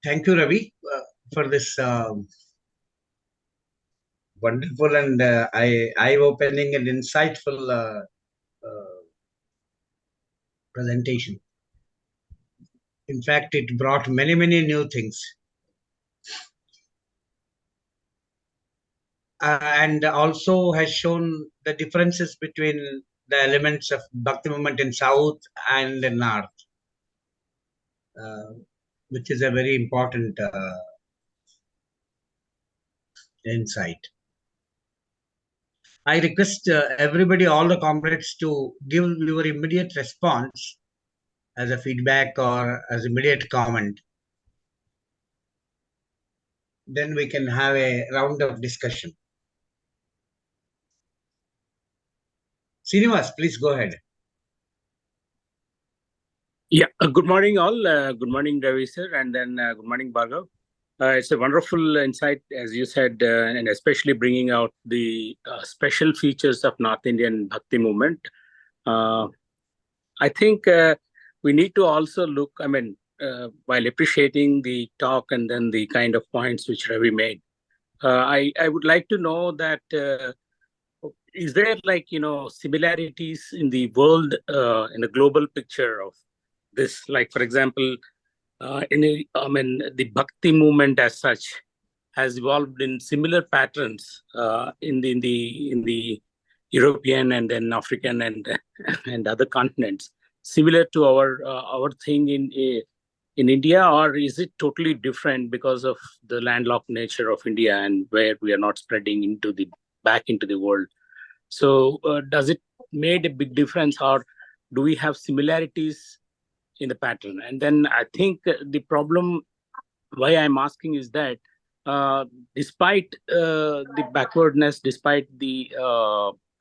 Thank you, Ravi, for this wonderful and eye-opening and insightful presentation. In fact, it brought many, many new things. And also has shown the differences between the elements of Bhakti movement in South and the North, which is a very important insight. I request everybody, all the comrades, to give your immediate response as a feedback or as immediate comment. Then we can have a round of discussion. Srinivas, please go ahead. Yeah, good morning all. Good morning, Ravi sir, and then good morning, Bhargav. It's a wonderful insight, as you said, and especially bringing out the special features of North Indian Bhakti movement. I think we need to also look, while appreciating the talk and then the kind of points which Ravi made, I would like to know that is there similarities in the world, in the global picture of this? Like, for example, the Bhakti movement as such has evolved in similar patterns in the European and then African and other continents, similar to our thing in India, or is it totally different because of the landlocked nature of India and where we are not spreading back into the world? So does it made a big difference, or do we have similarities in the pattern? And then I think the problem why I'm asking is that despite the backwardness, despite the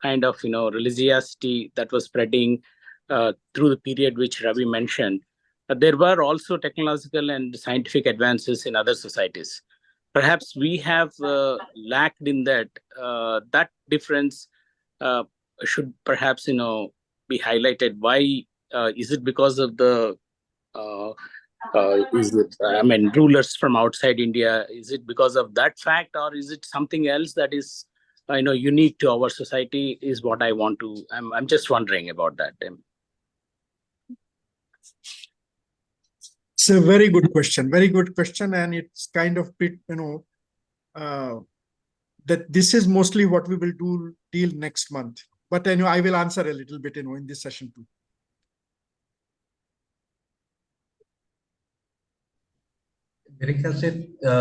kind of religiosity that was spreading through the period which Ravi mentioned, there were also technological and scientific advances in other societies. Perhaps we have lacked in that. That difference should perhaps be highlighted. Why is it because of the rulers from outside India? Is it because of that fact, or is it something else that is unique to our society? Is what I'm just wondering about that. It's a very good question, and it's kind of that this is mostly what we will deal next month. But I will answer a little bit in this session too. मेरे ख्याल से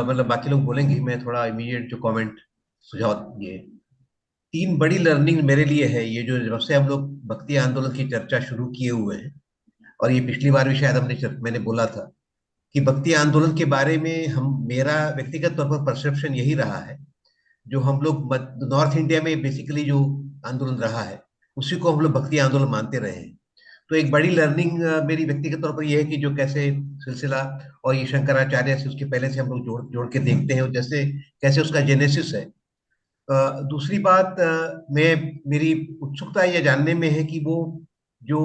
मतलब बाकी लोग बोलेंगे, मैं थोड़ा immediate जो कमेंट सुझाव ये 3 बड़ी लर्निंग मेरे लिए है ये, जो जब से हम लोग भक्ति आंदोलन की चर्चा शुरू किए हुए हैं, और ये पिछली बार भी शायद मैंने बोला था कि भक्ति आंदोलन के बारे में मेरा व्यक्तिगत तौर पर परसेप्शन यही रहा है, जो हम लोग नॉर्थ इंडिया में बेसिकली जो आंदोलन रहा है उसी को हम लोग भक्ति आंदोलन मानते रहे हैं। तो एक बड़ी लर्निंग मेरी व्यक्तिगत तौर पर यह है कि जो कैसे सिलसिला और ये शंकराचार्य से उसके पहले से हम लोग जोड़ के देखते हैं, और जैसे कैसे उसका जेनेसिस है। दूसरी बात मेरी उत्सुकता यह जानने में है कि वो जो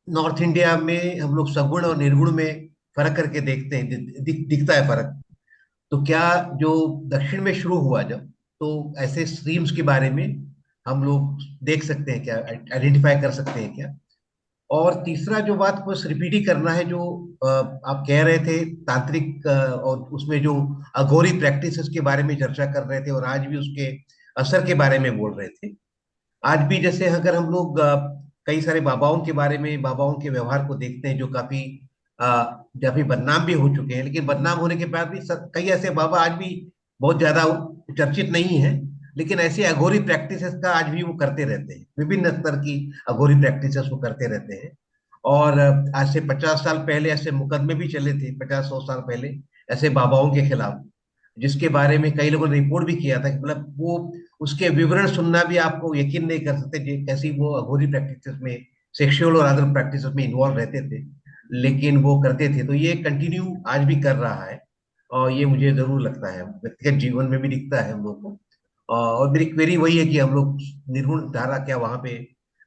नॉर्थ इंडिया में हम लोग सगुण और निर्गुण में फर्क करके देखते हैं, दिखता है फर्क, तो क्या जो दक्षिण में शुरू हुआ जब, तो ऐसे स्ट्रीम्स के बारे में हम लोग देख सकते हैं क्या, आइडेंटिफाई कर सकते हैं क्या? और तीसरा जो बात बस रिपीट ही करना है, जो आप कह रहे थे तांत्रिक और उसमें जो अघोरी प्रैक्टिसेस के बारे में चर्चा कर रहे थे, और आज भी उसके असर के बारे में बोल रहे थे। आज भी जैसे अगर हम लोग कई सारे बाबाओं के बारे में, बाबाओं के व्यवहार को देखते हैं जो काफी बदनाम भी हो चुके हैं, लेकिन बदनाम होने के बाद भी कई ऐसे बाबा आज भी बहुत ज्यादा चर्चित नहीं है, लेकिन ऐसे अघोरी प्रैक्टिसेस का आज भी वो करते रहते हैं, विभिन्न स्तर की अघोरी प्रैक्टिसेस वो करते रहते हैं। और आज से 50 साल पहले ऐसे मुकदमे भी चले थे, 50-100 साल पहले ऐसे बाबाओं के खिलाफ, जिसके बारे में कई लोगों ने रिपोर्ट भी किया था कि मतलब वो उसके विवरण सुनना भी आपको यकीन नहीं कर सकते कैसी वो अघोरी प्रैक्टिसेस में, सेक्सुअल और अदर प्रैक्टिसेस में इन्वॉल्व रहते थे, लेकिन वो करते थे। तो ये कंटिन्यू आज भी कर रहा है, और ये मुझे जरूर लगता है व्यक्तिगत जीवन में भी दिखता है हम लोग को। और मेरी क्वेरी वही है कि हम लोग निर्गुण धारा क्या वहां पे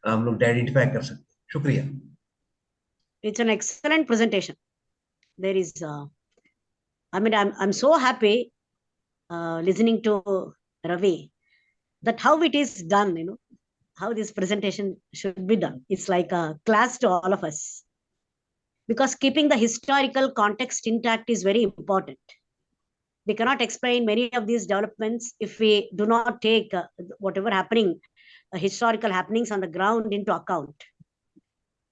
हम लोग आइडेंटिफाई कर सकते हैं? शुक्रिया। It's an excellent presentation. There is I mean, I'm so happy listening to Ravi, that how it is done, how this presentation should be done. It's like a class to all of us, because keeping the historical context intact is very important. We cannot explain many of these developments if we do not take whatever happening, historical happenings on the ground into account.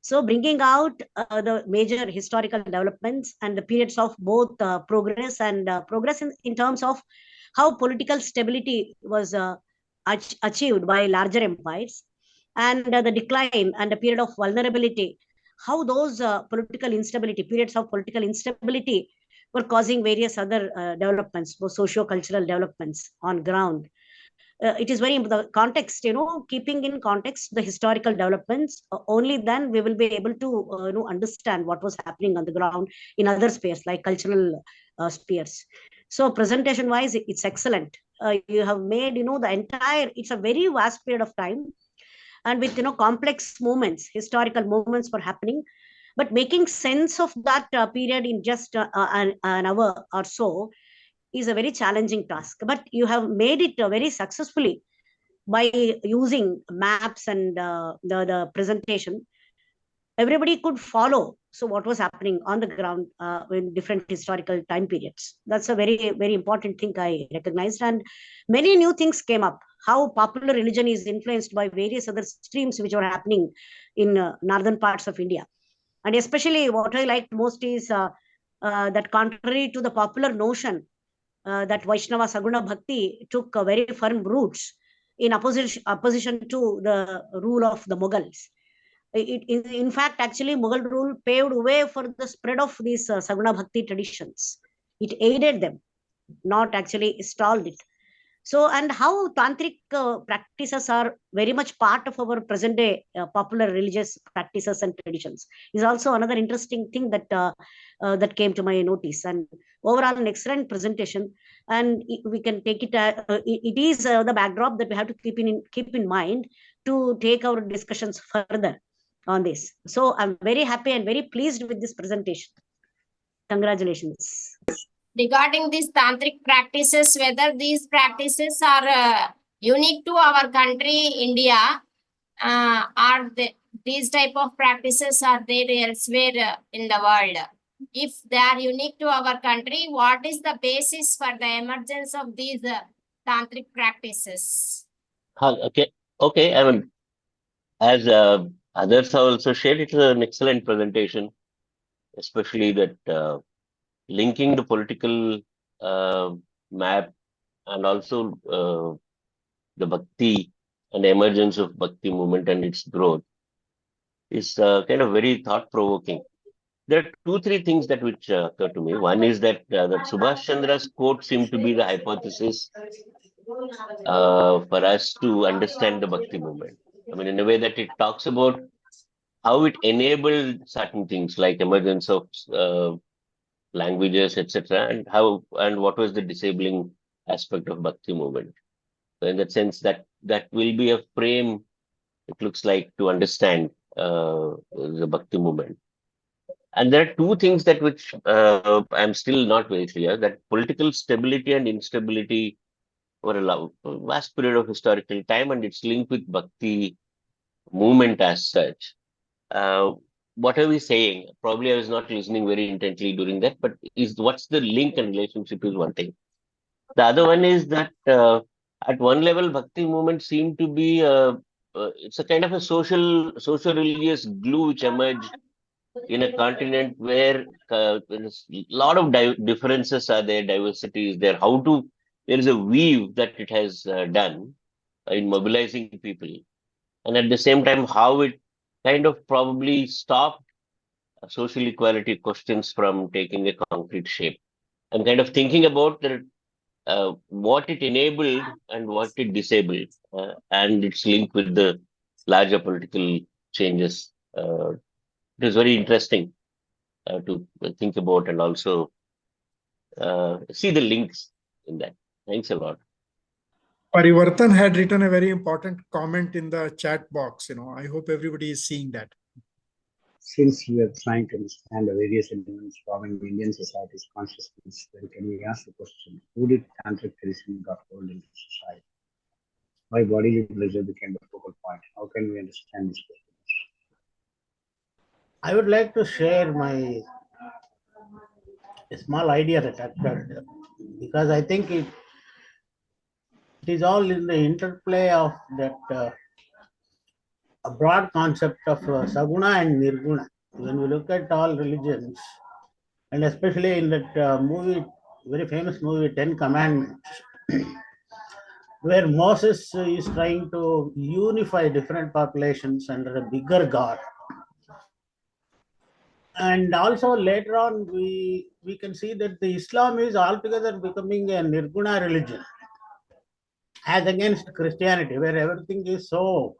So bringing out the major historical developments and the periods of both progress and progress in terms of how political stability was achieved by larger empires, and the decline and the period of vulnerability, how those political instability, periods of political instability were causing various other developments, both socio-cultural developments on ground. It is very the context, keeping in context the historical developments, only then we will be able to understand what was happening on the ground in other spheres like cultural spheres. So presentation wise, it's excellent. You have made the entire, it's a very vast period of time, and with complex moments, historical moments were happening, but making sense of that period in just an hour or so is a very challenging task. But you have made it very successfully by using maps and the presentation. Everybody could follow so what was happening on the ground in different historical time periods. That's a very, very important thing I recognized. And many new things came up, how popular religion is influenced by various other streams which are happening in northern parts of India. And especially what I liked most is that contrary to the popular notion that Vaishnava Saguna Bhakti took very firm roots in opposition to the rule of the Mughals. In fact, actually, Mughal rule paved way for the spread of these Saguna Bhakti traditions. It aided them, not actually stalled it. So, and how tantric practices are very much part of our present day popular religious practices and traditions is also another interesting thing that that came to my notice. And overall, an excellent presentation. And we can take it. It is the backdrop that we have to keep in mind to take our discussions further on this. So, I'm very happy and very pleased with this presentation. Congratulations. Regarding these tantric practices, whether these practices are unique to our country, India, these type of practices are there elsewhere in the world? If they are unique to our country, what is the basis for the emergence of these tantric practices? Okay. I mean, as others have also shared, it's an excellent presentation, especially that linking the political map and also the Bhakti and the emergence of Bhakti movement and its growth is kind of very thought-provoking. There are 2-3 things that which occur to me. One is that that Subhash Chandra's quote seemed to be the hypothesis for us to understand the Bhakti movement. I mean, in a way that it talks about how it enabled certain things like emergence of languages, etc., and what was the disabling aspect of Bhakti movement. So in that sense, that will be a frame, it looks like, to understand the Bhakti movement. And there are 2 things that which I'm still not very clear, that political stability and instability over a vast period of historical time, and it's linked with Bhakti movement as such. What are we saying? Probably I was not listening very intently during that, but what's the link and relationship is one thing. The other one is that at one level, Bhakti movement seemed to be it's a kind of a social-religious glue which emerged in a continent where a lot of differences are there, diversity is there. There is a weave that it has done in mobilizing people, and at the same time, how it kind of probably stopped social equality questions from taking a concrete shape. I'm kind of thinking about what it enabled and what it disabled, and its link with the larger political changes. It is very interesting to think about and also see the links in that. Thanks a lot. Parivartan had written a very important comment in the chat box. I hope everybody is seeing that. since we are trying to understand the various elements forming Indian society's consciousness, then can we ask the question, who did tantric tradition got hold into society? Why bodily pleasure became the focal point? How can we understand this question? I would like to share my small idea that I've heard, because I think it is all in the interplay of that a broad concept of Saguna and Nirguna. When we look at all religions, and especially in that movie, very famous movie, Ten Commandments, where Moses is trying to unify different populations under a bigger God. And also later on, we can see that the Islam is altogether becoming a Nirguna religion, as against Christianity, where everything is so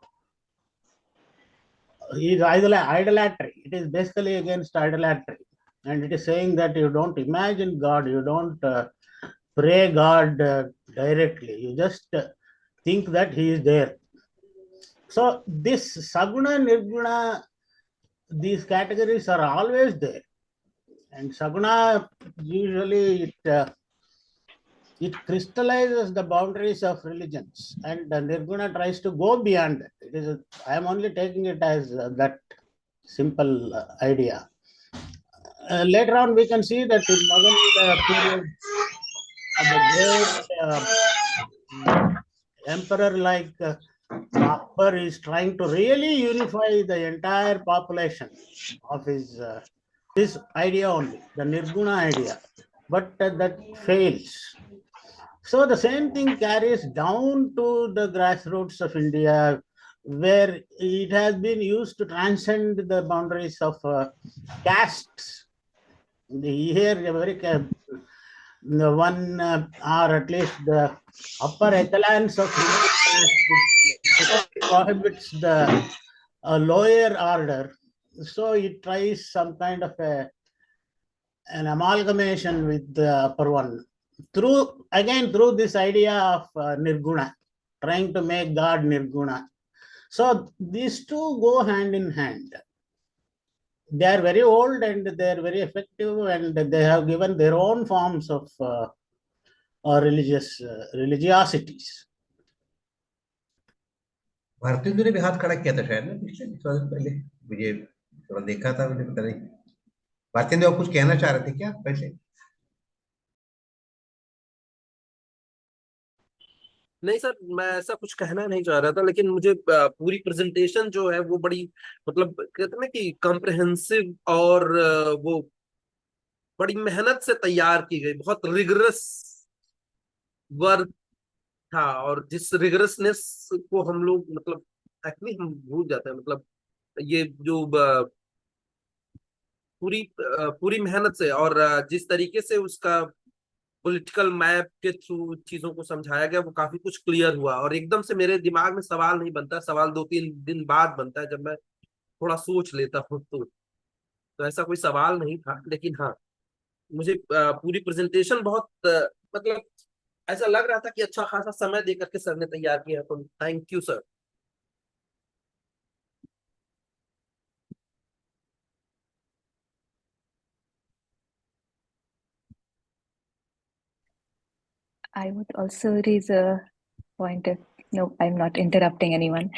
idolatry. It is basically against idolatry. And it is saying that you don't imagine God, you don't pray God directly, you just think that He is there. So this Saguna, Nirguna, these categories are always there. And Saguna, usually it crystallizes the boundaries of religions, and Nirguna tries to go beyond it. I am only taking it as that simple idea. Later on, we can see that in Mughal period, the great emperor like Akbar is trying to really unify the entire population of his this idea only, the Nirguna idea, but that fails. So the same thing carries down to the grassroots of India, where it has been used to transcend the boundaries of castes. Here, the one or at least the upper echelons of caste prohibits the lower order. So it tries some kind of an amalgamation with the upper one. Through this idea of Nirguna, trying to make God Nirguna. So these two go hand in hand. They are very old and they are very effective, and they have given their own forms of religiosities. भारतीयों ने भी हाथ खड़ा किया था शायद ना, पिछले थोड़ा पहले मुझे थोड़ा देखा था, मुझे पता नहीं। भारतीयों ने आप कुछ कहना चाह रहे थे क्या पहले? नहीं सर, मैं ऐसा कुछ कहना नहीं चाह रहा था, लेकिन मुझे पूरी प्रेजेंटेशन जो है वो बड़ी, मतलब कहते हैं ना कि कॉम्प्रिहेंसिव, और वो बड़ी मेहनत से तैयार की गई, बहुत रिगरस वर्क था। और जिस रिगरसनेस को हम लोग, मतलब एक्चुअली हम भूल जाते हैं, मतलब ये जो पूरी मेहनत से, और जिस तरीके से उसका पॉलिटिकल मैप के थ्रू चीजों को समझाया गया, वो काफी कुछ क्लियर हुआ। और एकदम से मेरे दिमाग में सवाल नहीं बनता, सवाल 2-3 दिन बाद बनता है, जब मैं थोड़ा सोच लेता हूँ। तो ऐसा कोई सवाल नहीं था, लेकिन हाँ, मुझे पूरी प्रेजेंटेशन बहुत मतलब ऐसा लग रहा था कि अच्छा खासा समय देकर के सर ने तैयार किया। तो thank you sir. I would also raise a point of, no, I'm not interrupting anyone.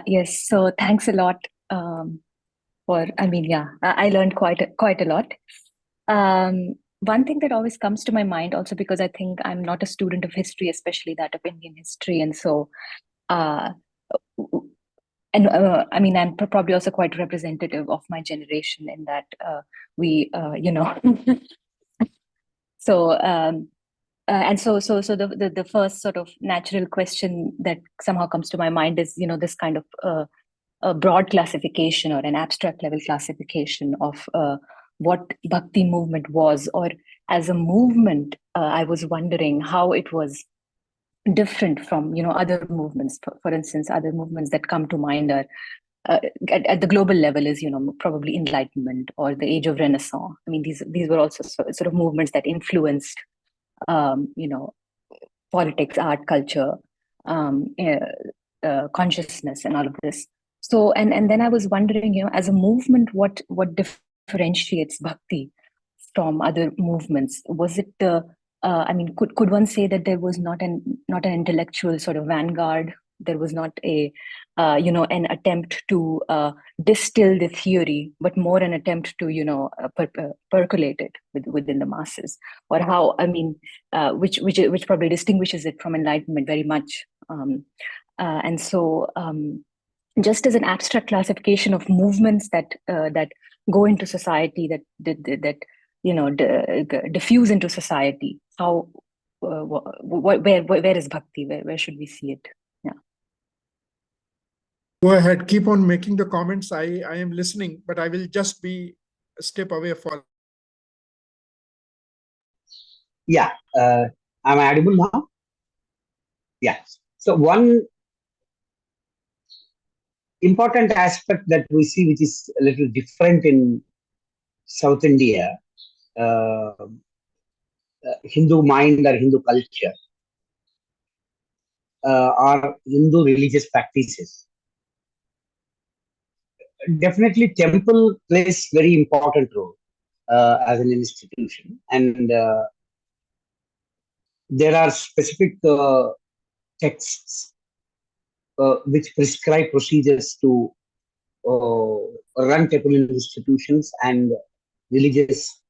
Yes, so thanks a lot I learned quite a lot. One thing that always comes to my mind also, because I think I'm not a student of history, especially that of Indian history. And so, I'm probably also quite representative of my generation in that so, the first sort of natural question that somehow comes to my mind is, this kind of a broad classification or an abstract level classification of what Bhakti movement was, or as a movement. I was wondering how it was different from other movements. For instance, other movements that come to mind are at the global level is probably Enlightenment or the Age of Renaissance. I mean, these were also sort of movements that influenced politics, art, culture, consciousness, and all of this. So, and then I was wondering, as a movement, what differentiates Bhakti from other movements? Was it, I mean, could one say that there was not an intellectual sort of vanguard? There was not a, an attempt to distill the theory, but more an attempt to, percolate it within the masses, or how? I mean, which probably distinguishes it from enlightenment very much. And so, just as an abstract classification of movements that go into society, that diffuse into society, how where is Bhakti? Where should we see it? Yeah. Go ahead, keep on making the comments. I am listening, but I will just be a step away for. Yeah, am I audible now? Yeah. So one important aspect that we see, which is a little different in South India, Hindu mind or Hindu culture, or Hindu religious practices. Definitely, temple plays very important role as an institution, and there are specific texts which prescribe procedures to run temple institutions and religious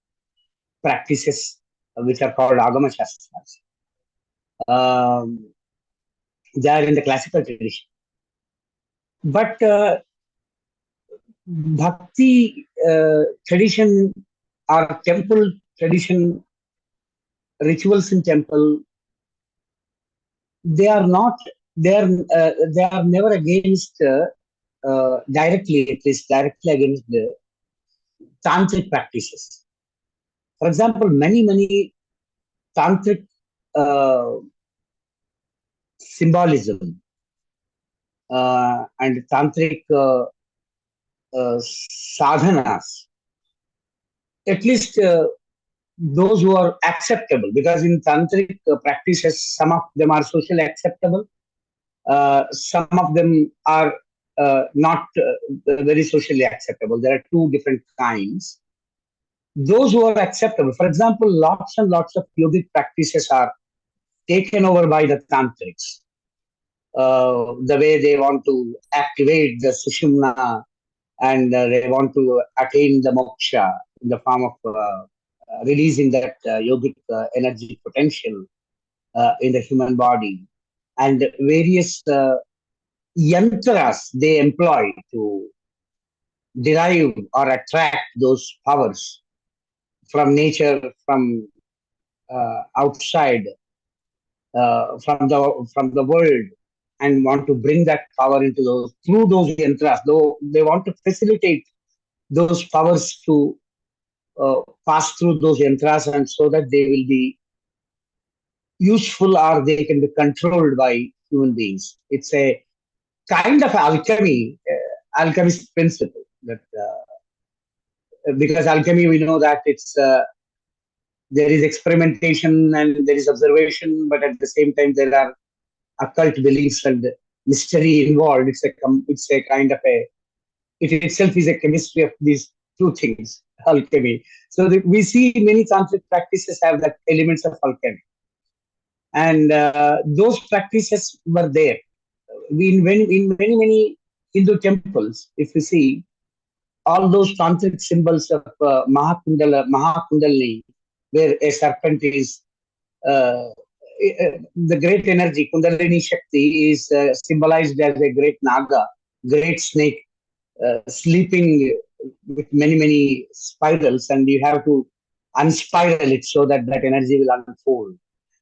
practices, which are called Agama Shastras. They are in the classical tradition. But Bhakti tradition or temple tradition, rituals in temple, they are never against directly, at least directly against the tantric practices. For example, many tantric symbolism and tantric sadhanas, at least those who are acceptable, because in tantric practices, some of them are socially acceptable, some of them are not very socially acceptable. There are two different kinds. Those who are acceptable, for example, lots and lots of yogic practices are taken over by the tantrics. The way they want to activate the sushumna, and they want to attain the moksha in the form of releasing that yogic energy potential in the human body, and various yantras they employ to derive or attract those powers from nature, from outside, from the world, and want to bring that power into those through those yantras. Though they want to facilitate those powers to pass through those yantras, and so that they will be useful or they can be controlled by human beings. It's a kind of alchemy, alchemist principle. That because alchemy, we know that it's there is experimentation and there is observation, but at the same time there are occult beliefs and mystery involved. It's a kind of a, it itself is a chemistry of these two things, alchemy. So we see many tantric practices have that elements of alchemy, and those practices were there. In many Hindu temples, if you see all those tantric symbols of Mahakundalini, where a serpent is the great energy, Kundalini Shakti, is symbolized as a great Naga, great snake, sleeping with many spirals, and you have to unspiral it so that that energy will unfold.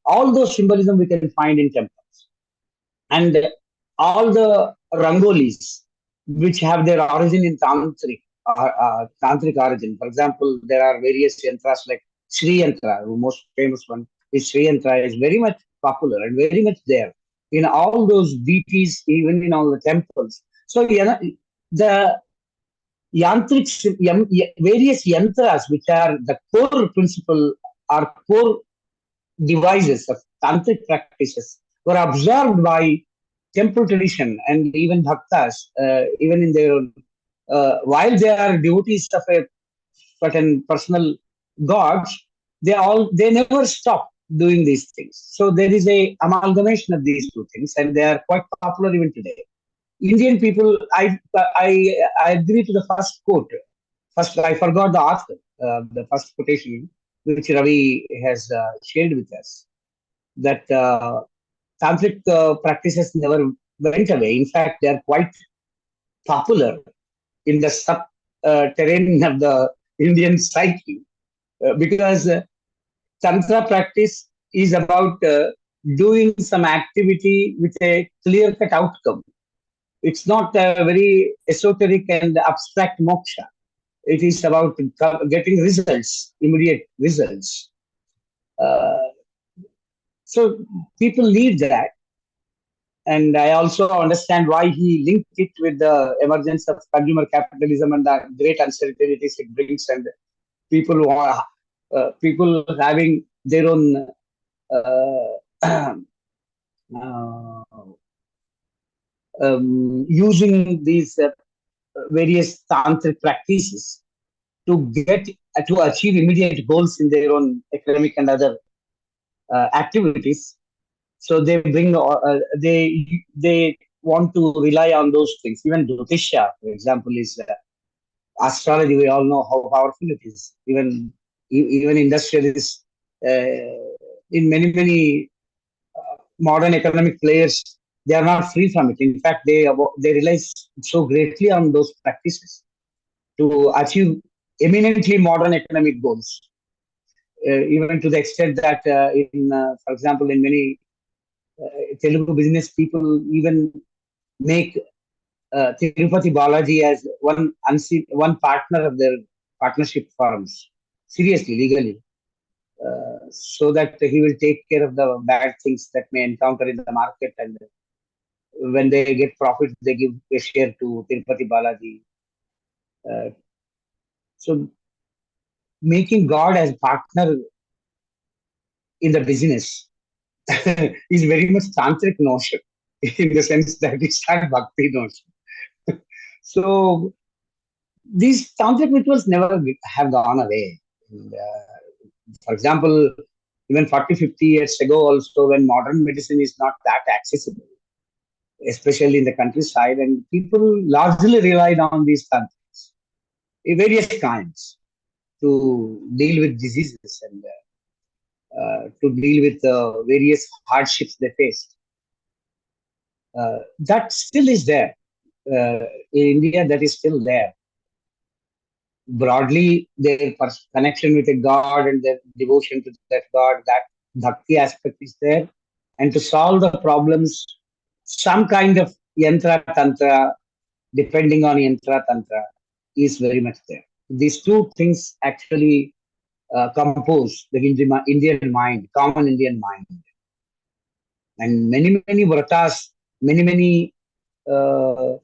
All those symbolism we can find in temples. And all the rangolis, which have their origin in tantric origin. For example, there are various yantras like Sri Yantra, the most famous one is Sri Yantra, is very much popular and very much there in all those deities, even in all the temples. So the yantric, various yantras, which are the core principle or core devices of tantric practices, were absorbed by temple tradition and even bhaktas, even in their own, while they are devotees of a certain personal gods, they never stop doing these things. So there is a amalgamation of these two things, and they are quite popular even today. Indian people, I agree to the first quote. First, I forgot the author, the first quotation which Ravi has shared with us, that tantric practices never went away. In fact, they are quite popular in the sub terrain of the Indian psyche, because tantra practice is about doing some activity with a clear-cut outcome. It's not a very esoteric and abstract moksha. It is about getting results, immediate results. So people need that. And I also understand why he linked it with the emergence of consumer capitalism and the great uncertainties it brings, and people having their own using these various tantric practices to achieve immediate goals in their own economic and other activities. So they bring they want to rely on those things. Even Jyotisha, for example, is astrology. We all know how powerful it is. Even industrialists, in many modern economic players, they are not free from it. In fact, they rely so greatly on those practices to achieve eminently modern economic goals. Even to the extent that, for example, in many Telugu business people even make Tirupati Balaji as one partner of their partnership firms, seriously, legally, so that he will take care of the bad things that may encounter in the market, and when they get profit, they give a share to Tirupati Balaji. So making God as partner in the business is very much tantric notion, in the sense that it's not bhakti notion. So these tantric rituals never have gone away. And, for example, even 40, 50 years ago also, when modern medicine is not that accessible, especially in the countryside, and people largely relied on these tantrics, various kinds, to deal with diseases and to deal with various hardships they faced. That still is there. In India, that is still there. Broadly, their connection with a god and their devotion to that god, that bhakti aspect is there. And to solve the problems, some kind of yantra tantra, depending on yantra tantra, is very much there. These two things actually compose the Indian mind, common Indian mind. And many vratas, many uh,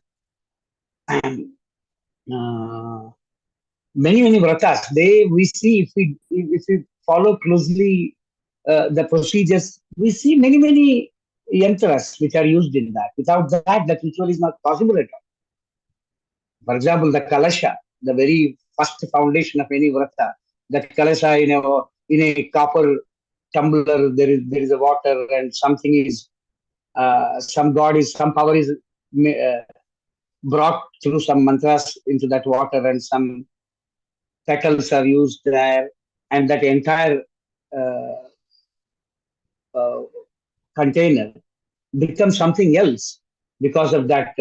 many vratas, we see, if we follow closely the procedures, we see many yantras which are used in that. Without that ritual is not possible at all. For example, the kalasha, the very first foundation of any vrata, that kalasha in a copper tumbler, there is a water, and something is some power is brought through some mantras into that water, and some petals are used there, and that entire uh, container becomes something else because of that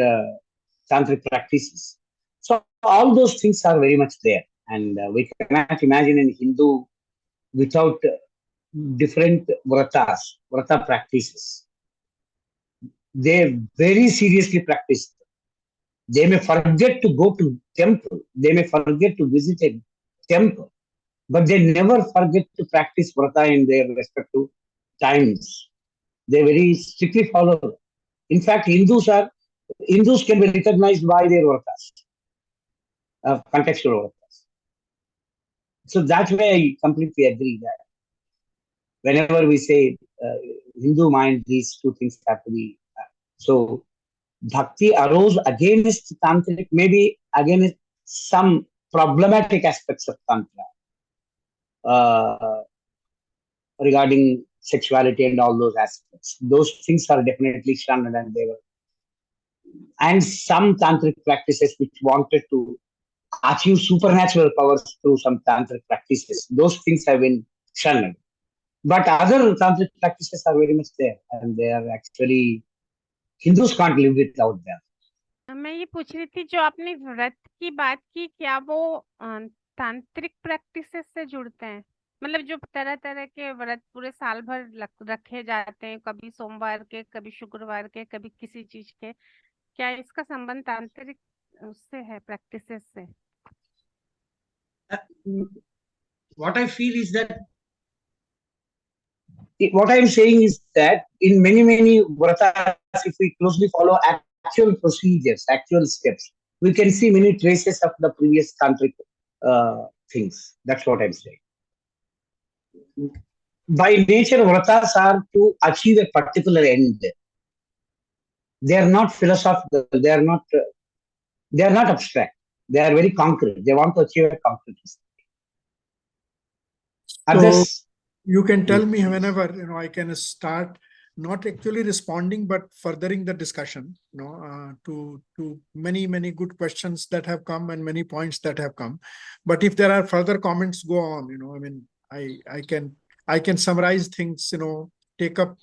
tantric practices. So all those things are very much there, and we cannot imagine in Hindu without different vrata practices. They very seriously practice. They may forget to go to temple. They may forget to visit a temple, but they never forget to practice vrata in their respective times. They very strictly follow. In fact, Hindus can be recognized by their vratas, contextual vratas. So that way, I completely agree that whenever we say Hindu mind, these two things have to be So Bhakti arose against Tantric, maybe against some problematic aspects of Tantra regarding sexuality and all those aspects. Those things are definitely shunned, and they were, and some tantric practices which wanted to achieve supernatural powers through some tantric practices. Those things have been shunned. But other tantric practices are very much there, and they are actually, Hindus can't live without them. मैं ये पूछ रही थी, जो आपने व्रत की बात की, क्या वो तांत्रिक प्रैक्टिसेस से जुड़ते हैं? मतलब जो तरह तरह के व्रत पूरे साल भर रखे जाते हैं, कभी सोमवार के, कभी शुक्रवार के, कभी किसी चीज के, क्या इसका संबंध तांत्रिक उससे है, प्रैक्टिसेस से? What I feel is that, what I am saying is that in many vratas, if we closely follow actual procedures, actual steps, we can see many traces of the previous tantric things. That's what I'm saying. By nature, vratas are to achieve a particular end. They are not philosophical. They are not abstract. They are very concrete. They want to achieve a concrete result. Others, you can tell me whenever, I can start not actually responding, but furthering the discussion, to many good questions that have come and many points that have come. But if there are further comments, go on. I mean, I can summarize things. Take up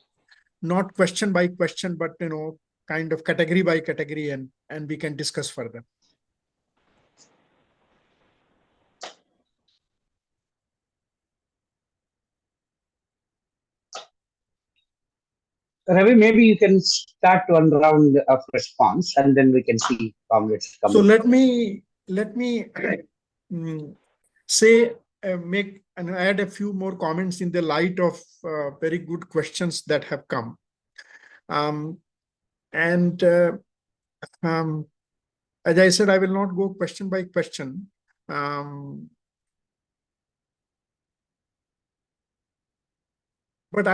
not question by question, but kind of category by category, and we can discuss further. Ravi, maybe you can start one round of response, and then we can see comments. So let me say, make and add a few more comments in the light of very good questions that have come. As I said, I will not go question by question. But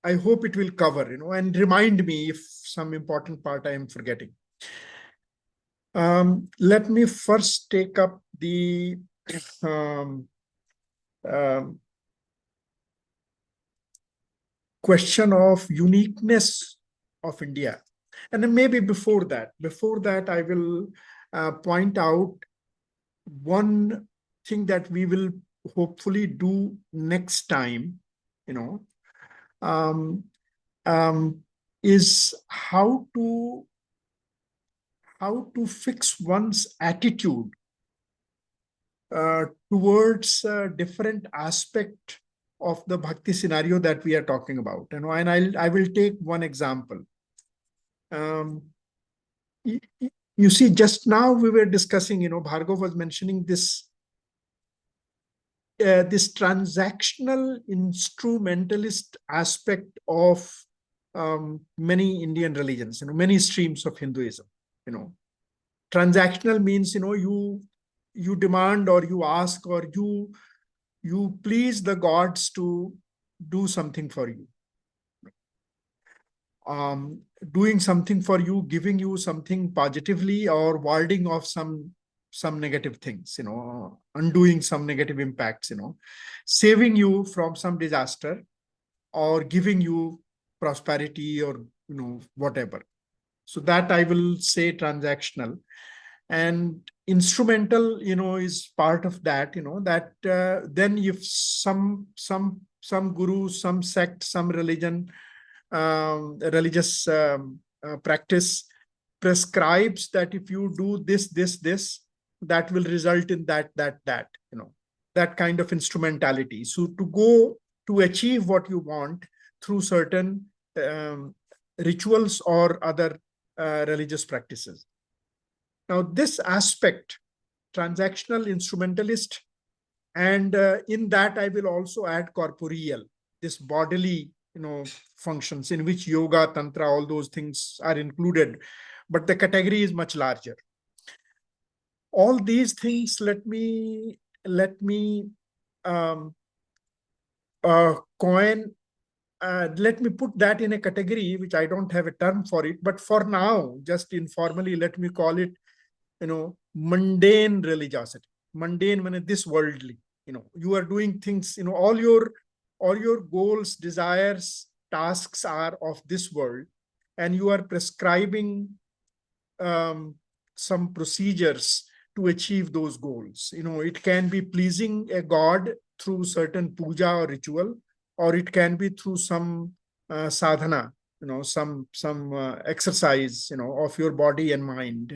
I hope it will cover, and remind me if some important part I am forgetting. Let me first take up the question of uniqueness of India. And then maybe before that, I will point out one thing that we will hopefully do next time, is how to fix one's attitude towards a different aspect of the bhakti scenario that we are talking about. And I will take one example. You see, just now we were discussing, Bhargav was mentioning this transactional instrumentalist aspect of many Indian religions, many streams of Hinduism. Transactional means, you demand, or you ask, or you please the gods to do something for you. Doing something for you, giving you something positively, or warding off some negative things, undoing some negative impacts, saving you from some disaster, or giving you prosperity, or whatever. So that I will say transactional. And instrumental, is part of that, that then if some guru, some sect, some religion, religious practice prescribes that if you do this, that will result in that, that kind of instrumentality. So to achieve what you want through certain rituals or other religious practices. Now, this aspect, transactional, instrumentalist, and in that I will also add corporeal, this bodily, functions, in which yoga, tantra, all those things are included, but the category is much larger. All these things, let me coin let me put that in a category which I don't have a term for it, but for now, just informally, let me call it, mundane religiosity. Mundane means this worldly. You are doing things, all your goals, desires, tasks are of this world, and you are prescribing some procedures to achieve those goals. It can be pleasing a god through certain puja or ritual, or it can be through some sadhana, some exercise, of your body and mind,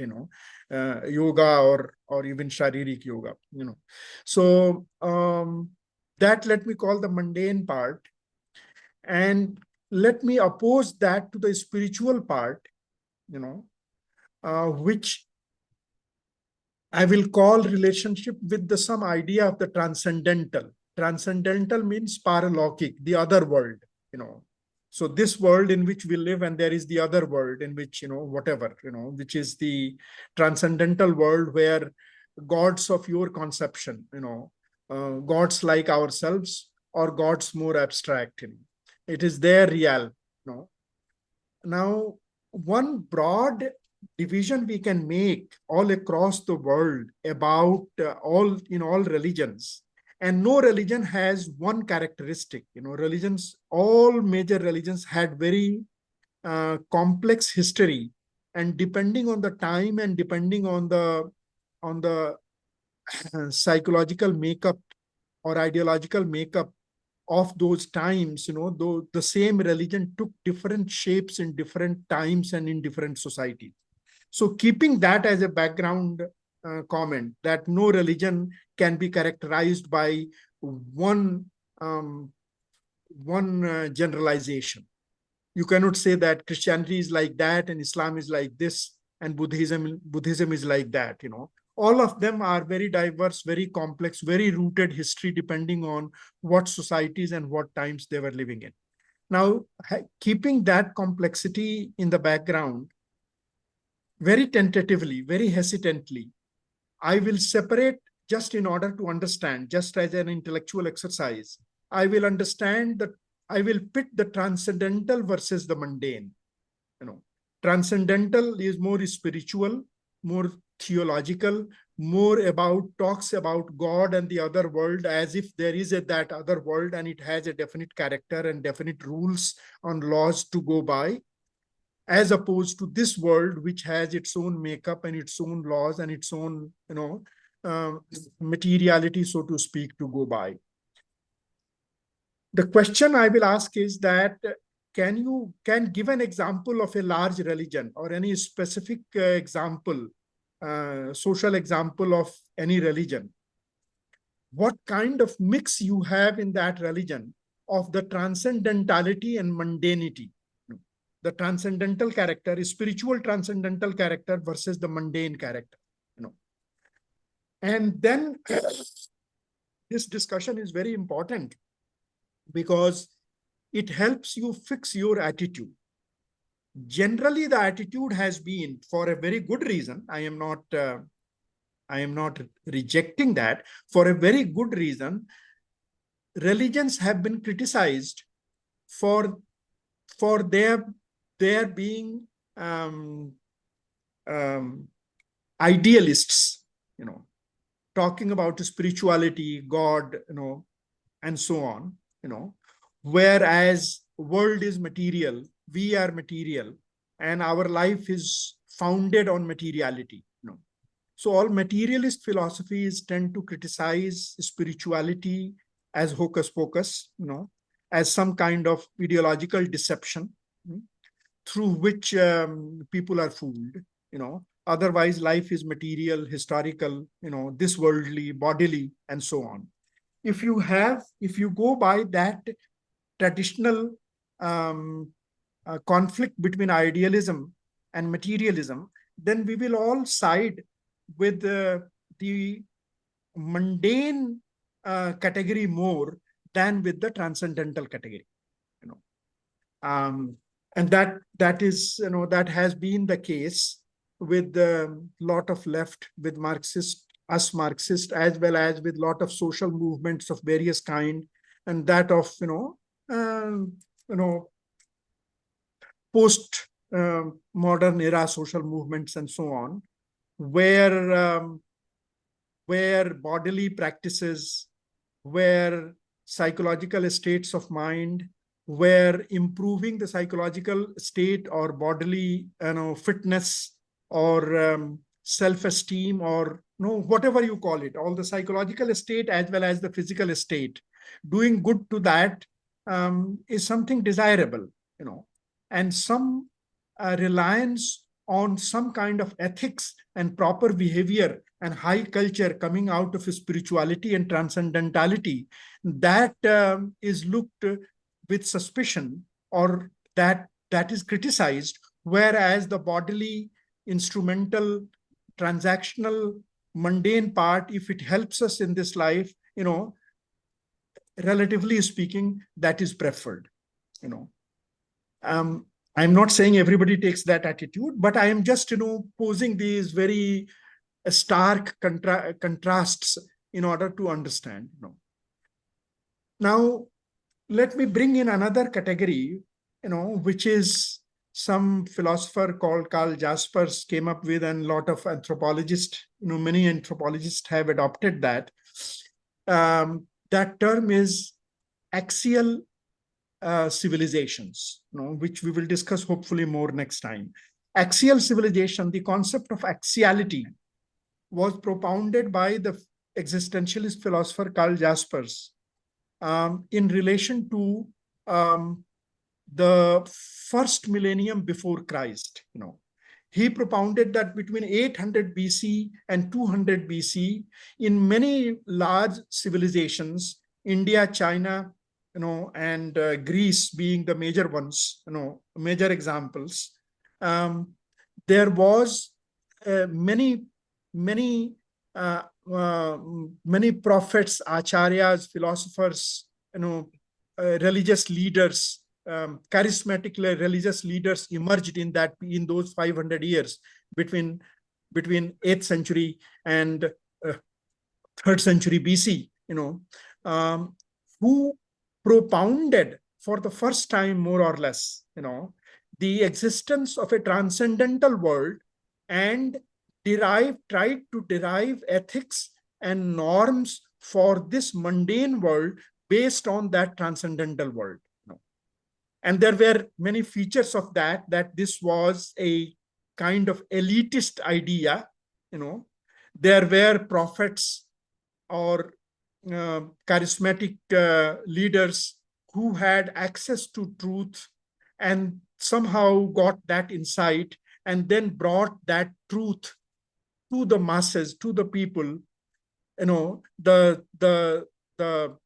yoga or even sharirik yoga, So that let me call the mundane part, and let me oppose that to the spiritual part, which I will call relationship with some idea of the transcendental. Transcendental means paralaukic, the other world, So this world in which we live, and there is the other world in which, whatever, which is the transcendental world where gods of your conception, gods like ourselves or gods more abstract, it is their real, Now, one broad division we can make all across the world about all religions, and no religion has one characteristic. All major religions had very complex history, and depending on the time and depending on the psychological makeup or ideological makeup of those times, though the same religion took different shapes in different times and in different societies. So keeping that as a background comment, that no religion can be characterized by one generalization. You cannot say that Christianity is like that and Islam is like this and Buddhism is like that, All of them are very diverse, very complex, very rooted history, depending on what societies and what times they were living in. Now, keeping that complexity in the background, very tentatively, very hesitantly, I will separate, just in order to understand, just as an intellectual exercise, I will pit the transcendental versus the mundane. Transcendental is more spiritual, more theological, talks about God and the other world as if there is that other world and it has a definite character and definite rules and laws to go by, as opposed to this world, which has its own makeup and its own laws and its own, materiality, so to speak, to go by. The question I will ask is that, can you give an example of a large religion or any specific example, social example of any religion? What kind of mix you have in that religion of the transcendentality and mundanity? The transcendental character, spiritual transcendental character versus the mundane character, And then this discussion is very important because it helps you fix your attitude. Generally, the attitude has been, for a very good reason, I am not rejecting that, for a very good reason, religions have been criticized for their being idealists, talking about spirituality, God, and so on, whereas world is material, we are material, and our life is founded on materiality. So all materialist philosophies tend to criticize spirituality as hocus pocus, as some kind of ideological deception through which people are fooled. Otherwise life is material, historical, this worldly, bodily, and so on. If you go by that traditional conflict between idealism and materialism, then we will all side with the mundane category more than with the transcendental category. And that is, that has been the case with a lot of left, with Marxist, as well as with a lot of social movements of various kind, and that of post modern era social movements and so on, where bodily practices, where psychological states of mind, where improving the psychological state or bodily fitness or self-esteem, or whatever you call it, all the psychological state as well as the physical state, doing good to that is something desirable, and some reliance on some kind of ethics and proper behavior and high culture coming out of spirituality and transcendentality, that is looked with suspicion, or that is criticized, whereas the bodily, instrumental, transactional, mundane part, if it helps us in this life, relatively speaking, that is preferred. I'm not saying everybody takes that attitude, but I am just posing these very stark contrasts in order to understand. Now, let me bring in another category, which is some philosopher called Karl Jaspers came up with, and a lot of anthropologists, many anthropologists have adopted that. That term is axial civilizations, which we will discuss hopefully more next time. Axial civilization, the concept of axiality, was propounded by the existentialist philosopher Karl Jaspers in relation to the first millennium before Christ. He propounded that between 800 BC and 200 BC, in many large civilizations, India, China, and Greece being the major ones, major examples, there was many prophets, acharyas, philosophers, religious leaders, charismatic religious leaders emerged in those 500 years between 8th century and 3rd century BC, who propounded for the first time, more or less, the existence of a transcendental world, and tried to derive ethics and norms for this mundane world based on that transcendental world. And there were many features of that this was a kind of elitist idea. There were prophets or charismatic leaders who had access to truth and somehow got that insight and then brought that truth to the masses, to the people. The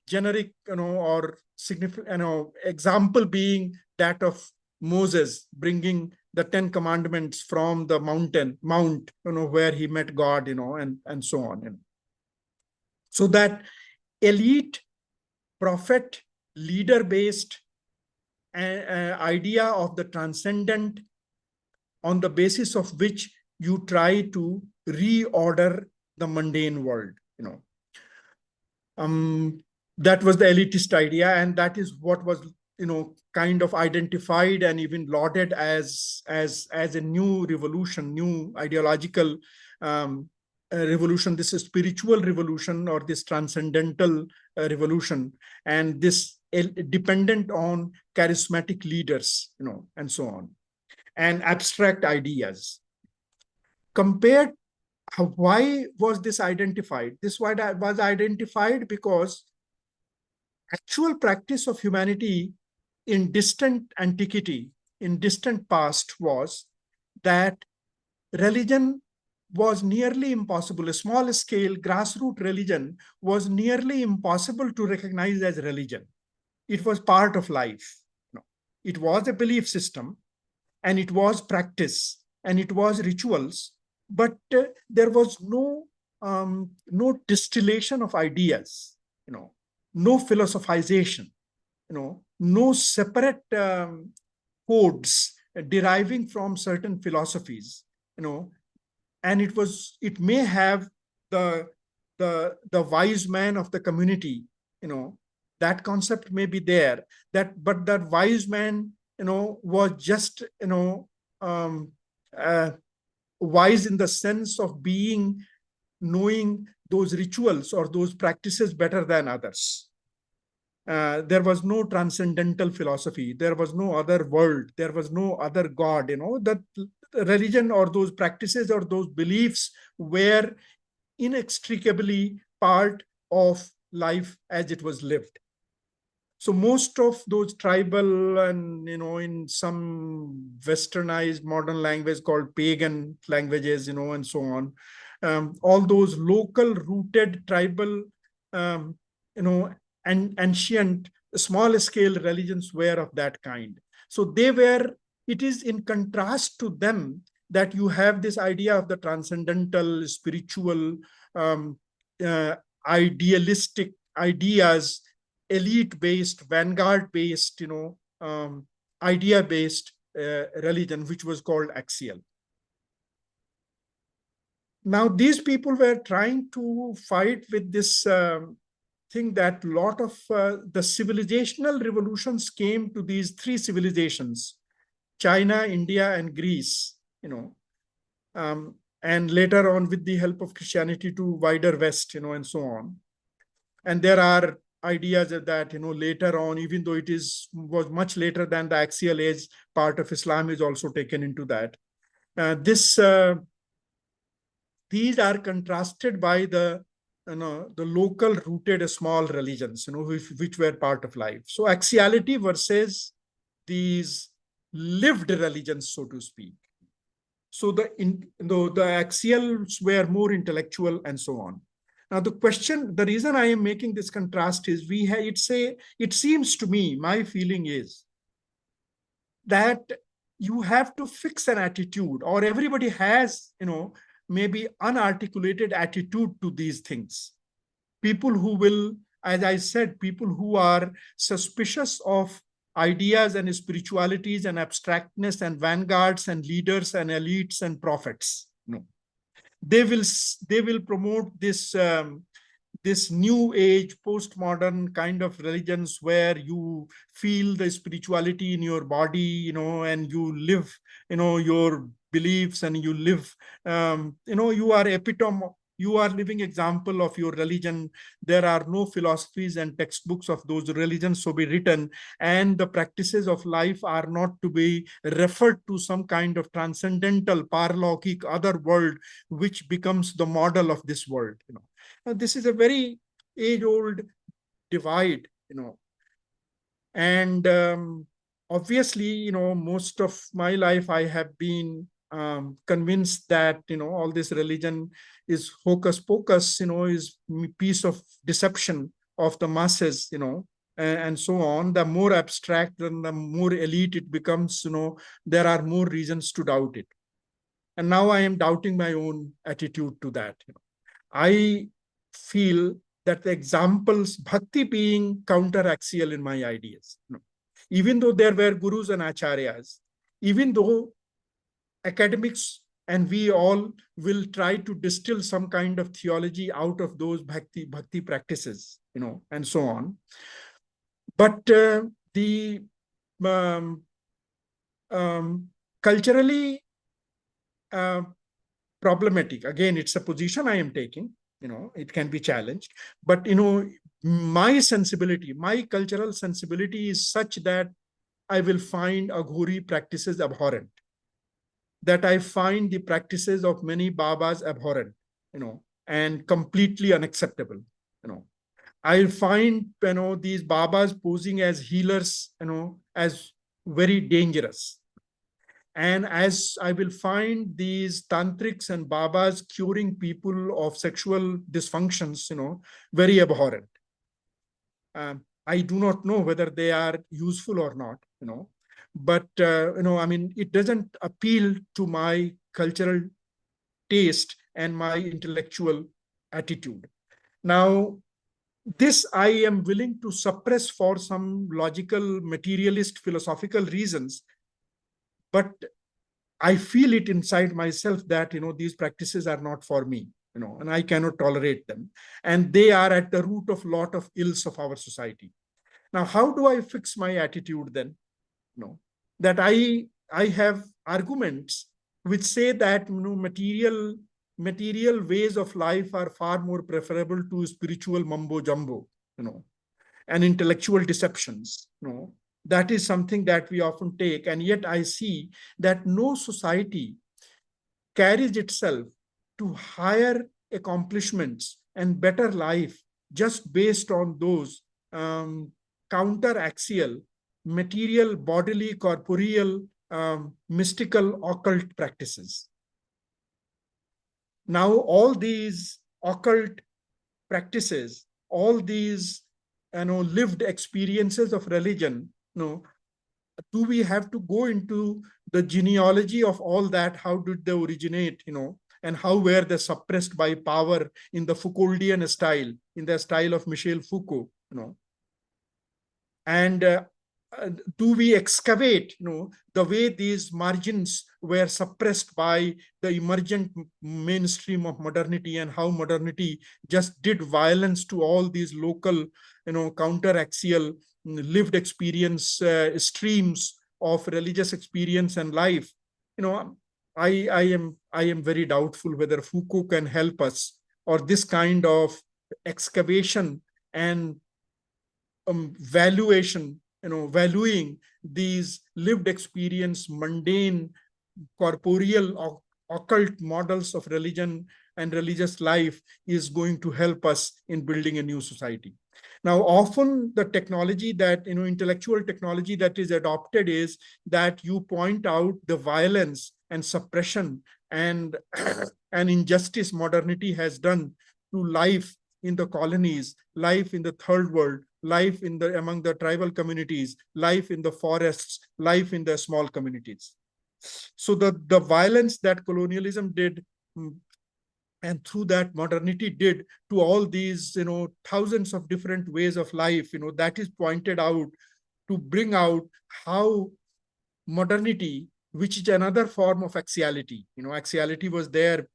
generic or significant example being that of Moses bringing the 10 commandments from the mount where he met God, and so on. So that elite, prophet, leader-based idea of the transcendent, on the basis of which you try to reorder the mundane world. That was the elitist idea, and that is what was kind of identified and even lauded as a new revolution, new ideological revolution. This is spiritual revolution, or this transcendental revolution, and this dependent on charismatic leaders, and so on, and abstract ideas. Compared, why was this identified? This was identified because actual practice of humanity in distant antiquity, in distant past, was that religion was nearly impossible. A small scale grassroots religion was nearly impossible to recognize as religion. It was part of life. It was a belief system, and it was practice, and it was rituals, but there was no distillation of ideas, no philosophization, no separate codes deriving from certain philosophies, and it may have the wise man of the community, that concept may be there, but that wise man, was just, wise in the sense of knowing those rituals or those practices better than others. There was no transcendental philosophy. There was no other world. There was no other God. That religion or those practices or those beliefs were inextricably part of life as it was lived. So most of those tribal and, in some westernized modern language called pagan languages, and so on, all those local rooted tribal, and ancient small scale religions were of that kind. So it is in contrast to them that you have this idea of the transcendental, spiritual, idealistic ideas, elite-based, vanguard-based, idea-based religion, which was called axial. Now, these people were trying to fight with this thing that a lot of the civilizational revolutions came to these three civilizations, China, India, and Greece, and later on with the help of Christianity to wider West, and so on. And there are ideas that, later on, even though was much later than the axial age, part of Islam is also taken into that. These are contrasted by the local rooted small religions, which were part of life. So axiality versus these lived religions, so to speak. So the axials were more intellectual and so on. Now the reason I am making this contrast is it seems to me, my feeling is that you have to fix an attitude, or everybody has, maybe unarticulated attitude to these things. People who will, as I said, people who are suspicious of ideas and spiritualities and abstractness and vanguards and leaders and elites and prophets. They will promote this new age postmodern kind of religions where you feel the spirituality in your body, and you live, your beliefs, and you live, you are epitome. You are living example of your religion. There are no philosophies and textbooks of those religions to be written, and the practices of life are not to be referred to some kind of transcendental, paralaukic other world, which becomes the model of this world. Now, this is a very age-old divide, and obviously, most of my life I have been convinced that, all this religion is hocus pocus, is a piece of deception of the masses, and so on. The more abstract and the more elite it becomes, there are more reasons to doubt it. And now I am doubting my own attitude to that. I feel that the examples, bhakti being counter-axial in my ideas, even though there were gurus and acharyas, even though academics and we all will try to distill some kind of theology out of those bhakti practices, and so on. But the culturally problematic, again, it's a position I am taking, it can be challenged, but, my sensibility, my cultural sensibility is such that I will find Aghori practices abhorrent, that I find the practices of many Babas abhorrent, and completely unacceptable. I find, these Babas posing as healers, as very dangerous. And as I will find these tantrics and Babas curing people of sexual dysfunctions, very abhorrent. I do not know whether they are useful or not, but, it doesn't appeal to my cultural taste and my intellectual attitude. Now, this I am willing to suppress for some logical, materialist, philosophical reasons, but I feel it inside myself that, these practices are not for me, and I cannot tolerate them. And they are at the root of a lot of ills of our society. Now, how do I fix my attitude then? That I have arguments which say that material ways of life are far more preferable to spiritual mumbo jumbo, and intellectual deceptions. That is something that we often take, and yet I see that no society carries itself to higher accomplishments and better life just based on those counter-axial, material, bodily, corporeal, mystical, occult practices. Now, all these occult practices, all these lived experiences of religion, do we have to go into the genealogy of all that? How did they originate, and how were they suppressed by power in the Foucauldian style, in the style of Michel Foucault, and do we excavate, the way these margins were suppressed by the emergent mainstream of modernity, and how modernity just did violence to all these local, counter-axial lived experience streams of religious experience and life. I am very doubtful whether Foucault can help us, or this kind of excavation and valuation, valuing these lived experience, mundane, corporeal, occult models of religion and religious life is going to help us in building a new society. Now, often the technology that, intellectual technology that is adopted is that you point out the violence and suppression and, and injustice modernity has done to life in the colonies, life in the third world, life among the tribal communities, life in the forests, life in the small communities. So the violence that colonialism did, and through that modernity did to all these, thousands of different ways of life, that is pointed out to bring out how modernity, which is another form of axiality, axiality was there,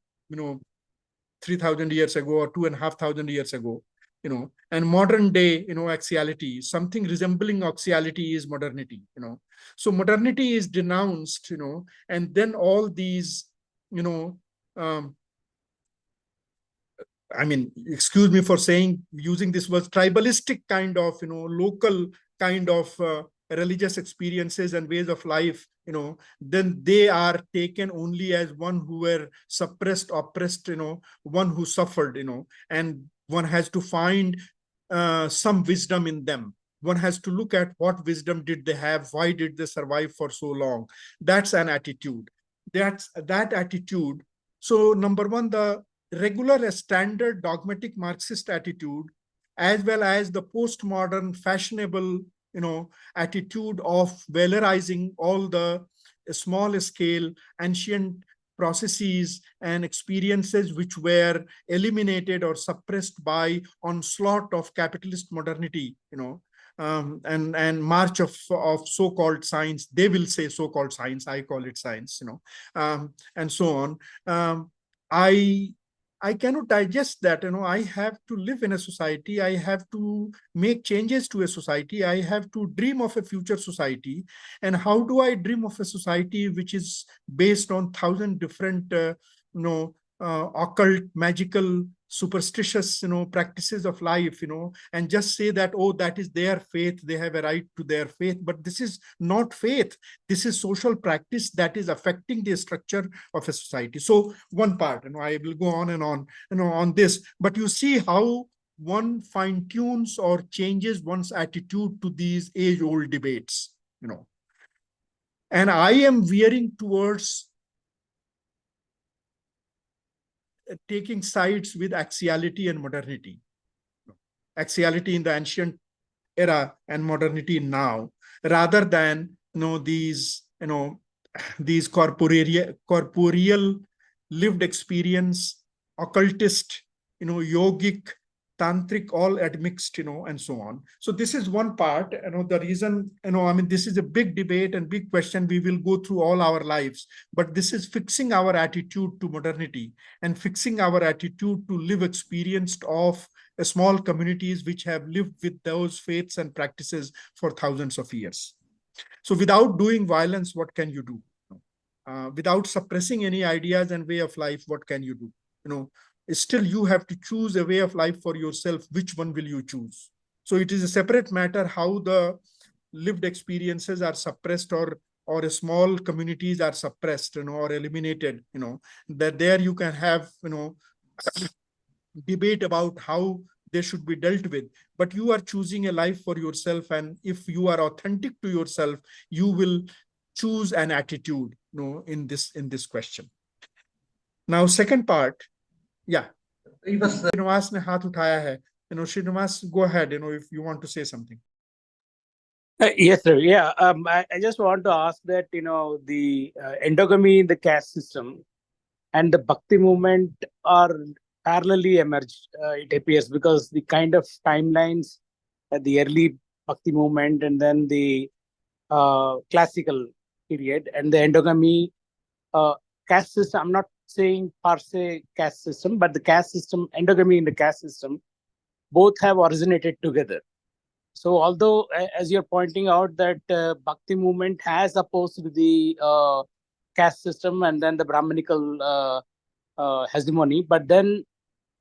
3,000 years ago or 2,500 years ago, and modern day, axiality, something resembling axiality is modernity, So modernity is denounced, and then all these, excuse me for using this word, tribalistic kind of, local kind of religious experiences and ways of life, then they are taken only as one who were suppressed, oppressed, one who suffered, and one has to find some wisdom in them. One has to look at what wisdom did they have, why did they survive for so long. That's an attitude. That's that attitude. So number one, the regular standard dogmatic Marxist attitude, as well as the postmodern fashionable, attitude of valorizing all the small scale ancient processes and experiences which were eliminated or suppressed by onslaught of capitalist modernity, and march of so-called science. They will say so-called science, I call it science, and so on. I cannot digest that. I have to live in a society. I have to make changes to a society. I have to dream of a future society. And how do I dream of a society which is based on 1,000 different, occult, magical, superstitious, practices of life, and just say that, oh, that is their faith. They have a right to their faith. But this is not faith. This is social practice that is affecting the structure of a society. So one part, I will go on and on, on this. But you see how one fine tunes or changes one's attitude to these age-old debates, And I am veering towards taking sides with axiality and modernity. Axiality in the ancient era and modernity now, rather than these corporeal lived experience, occultist, yogic, tantric, all admixed, and so on. So this is one part, the reason, this is a big debate and big question. We will go through all our lives, but this is fixing our attitude to modernity and fixing our attitude to live experienced of small communities which have lived with those faiths and practices for thousands of years. So without doing violence, what can you do? Without suppressing any ideas and way of life, what can you do? Still you have to choose a way of life for yourself. Which one will you choose? So it is a separate matter how the lived experiences are suppressed or small communities are suppressed, or eliminated, that there you can have, debate about how they should be dealt with, but you are choosing a life for yourself. And if you are authentic to yourself, you will choose an attitude, in this question. Now, second part, yeah. Srinivas ne haath uthaya hai. Srinivas, go ahead, if you want to say something. Yes, sir. Yeah, I just want to ask that, the endogamy in the caste system and the Bhakti movement are parallelly emerged, it appears, because the kind of timelines at the early Bhakti movement and then the classical period and the endogamy caste system. I'm not saying per se caste system, but the caste system, endogamy in the caste system, both have originated together. So although, as you're pointing out, that Bhakti movement has opposed the caste system and then the Brahmanical hegemony, but then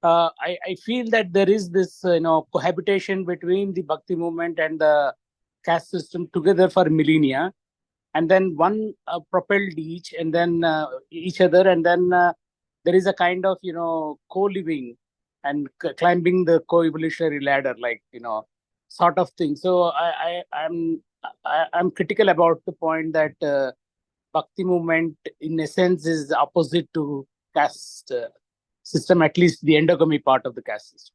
I feel that there is this cohabitation between the Bhakti movement and the caste system together for millennia, and then one propelled each and then each other, and then there is a kind of co-living and climbing the co-evolutionary ladder, like sort of thing. So I'm critical about the point that Bhakti movement, in a sense, is opposite to caste system, at least the endogamy part of the caste system.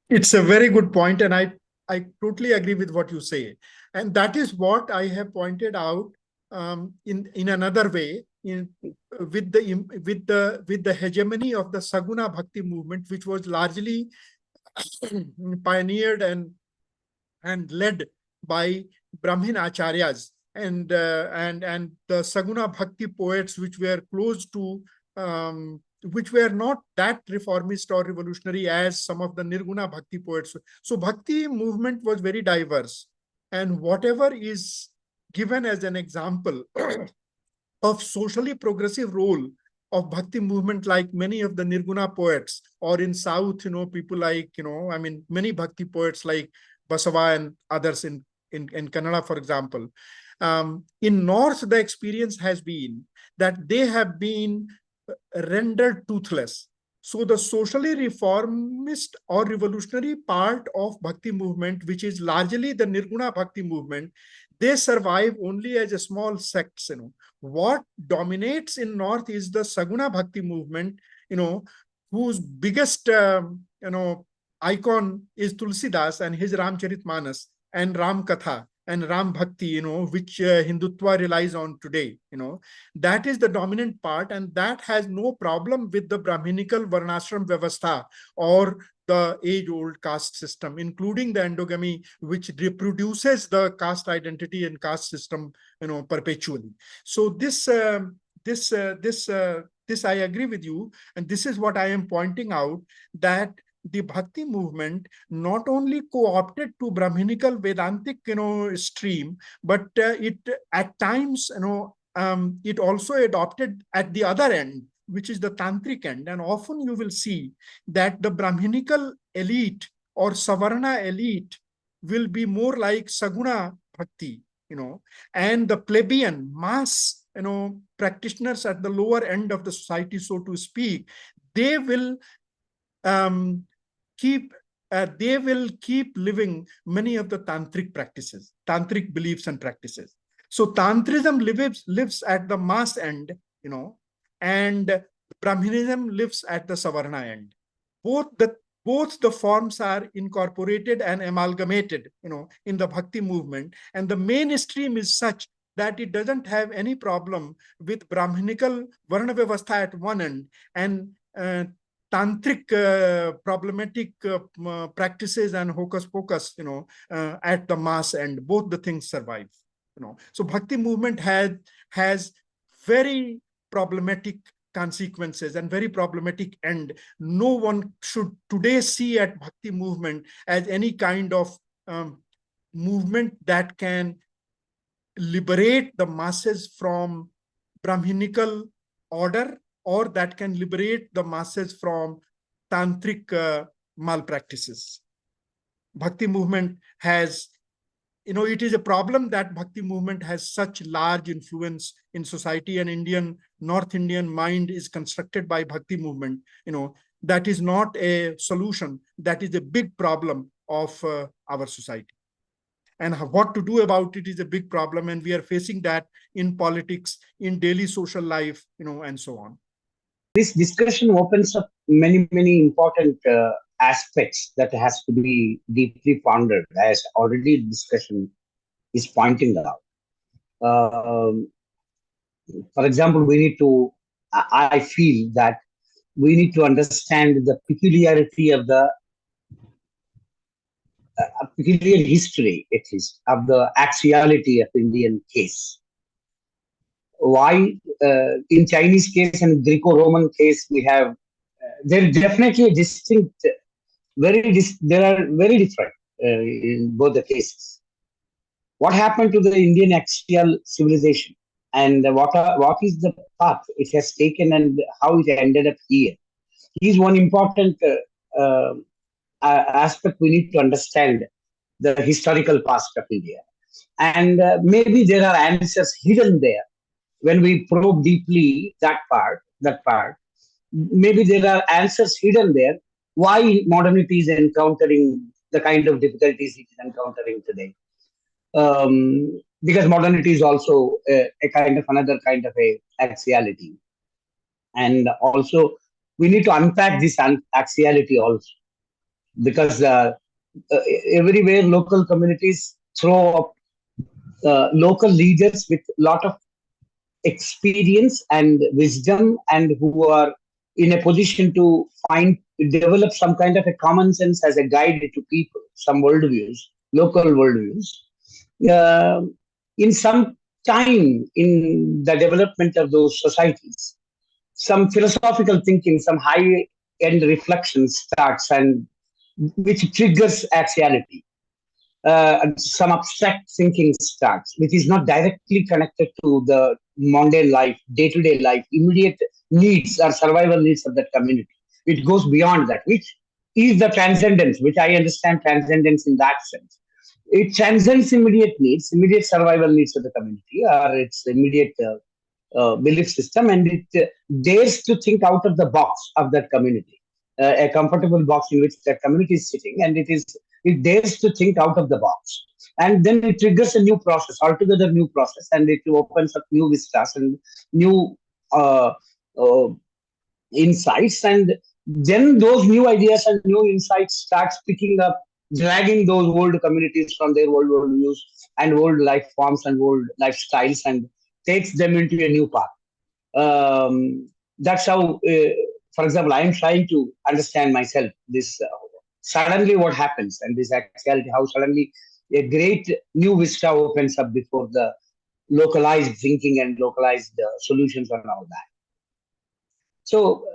It's a very good point, and I totally agree with what you say, and that is what I have pointed out in another way with the hegemony of the Saguna Bhakti movement, which was largely pioneered and led by Brahmin acharyas and the Saguna Bhakti poets, which were close to which were not that reformist or revolutionary as some of the Nirguna Bhakti poets. So Bhakti movement was very diverse, and whatever is given as an example of socially progressive role of Bhakti movement, like many of the Nirguna poets, or in South, people like, many Bhakti poets like Basava and others in Kannada, for example. In North, the experience has been that they have been rendered toothless. So the socially reformist or revolutionary part of Bhakti movement, which is largely the Nirguna Bhakti movement, they survive only as a small sect. What dominates in North is the Saguna Bhakti movement, whose biggest icon is Tulsidas and his Ramcharitmanas and Ram Katha and Ram Bhakti, which Hindutva relies on today. That is the dominant part, and that has no problem with the Brahminical Varnashram Vyavastha or the age-old caste system, including the endogamy, which reproduces the caste identity and caste system, perpetually. So this I agree with you, and this is what I am pointing out, that the Bhakti movement not only co-opted to Brahminical Vedantic, stream, but it at times, it also adopted at the other end, which is the Tantric end. And often you will see that the Brahminical elite or Savarna elite will be more like Saguna Bhakti, and the plebeian mass, practitioners at the lower end of the society, so to speak, they will keep living many of the tantric practices, tantric beliefs and practices. So Tantrism lives at the mass end, and Brahminism lives at the Savarna end. Both the forms are incorporated and amalgamated, in the Bhakti movement, and the mainstream is such that it doesn't have any problem with Brahminical Varna Vyavastha at one end and tantric problematic practices and hocus pocus, at the mass end. Both the things survive. So Bhakti movement has very problematic consequences and very problematic end. No one should today see at Bhakti movement as any kind of movement that can liberate the masses from Brahminical order, or that can liberate the masses from tantric malpractices. Bhakti movement has, it is a problem that Bhakti movement has such large influence in society, and North Indian mind is constructed by Bhakti movement. That is not a solution. That is a big problem of our society. And what to do about it is a big problem. And we are facing that in politics, in daily social life, and so on. This discussion opens up many, many important aspects that has to be deeply pondered, as already discussion is pointing out. For example, I feel that we need to understand the peculiarity of the peculiar history, at least, of the axiality of Indian case. Why in Chinese case and Greco-Roman case we have, there is definitely a distinct, there are very different in both the cases. What happened to the Indian axial civilization, and what is the path it has taken and how it ended up here, is one important aspect we need to understand the historical past of India. And maybe there are answers hidden there. When we probe deeply that part, maybe there are answers hidden there why modernity is encountering the kind of difficulties it is encountering today. Because modernity is also another kind of a axiality. And also, we need to unpack this axiality also. Because everywhere local communities throw up local leaders with a lot of experience and wisdom, and who are in a position to develop some kind of a common sense as a guide to people, some worldviews, local worldviews. In some time in the development of those societies, some philosophical thinking, some high-end reflection starts, and which triggers axiality. Some abstract thinking starts, which is not directly connected to the mundane life, day-to-day life, immediate needs or survival needs of that community. It goes beyond that, which is the transcendence, which I understand transcendence in that sense. It transcends immediate needs, immediate survival needs of the community, or its immediate belief system, and it dares to think out of the box of that community, a comfortable box in which that community is sitting, and it dares to think out of the box. And then it triggers a new process, altogether new process, and it opens up new vistas and new insights. And then those new ideas and new insights starts picking up, dragging those old communities from their old worldviews and old life forms and old lifestyles, and takes them into a new path. That's how, for example, I am trying to understand myself, this suddenly what happens, and this axiality, how suddenly a great new vista opens up before the localized thinking and localized solutions and all that. So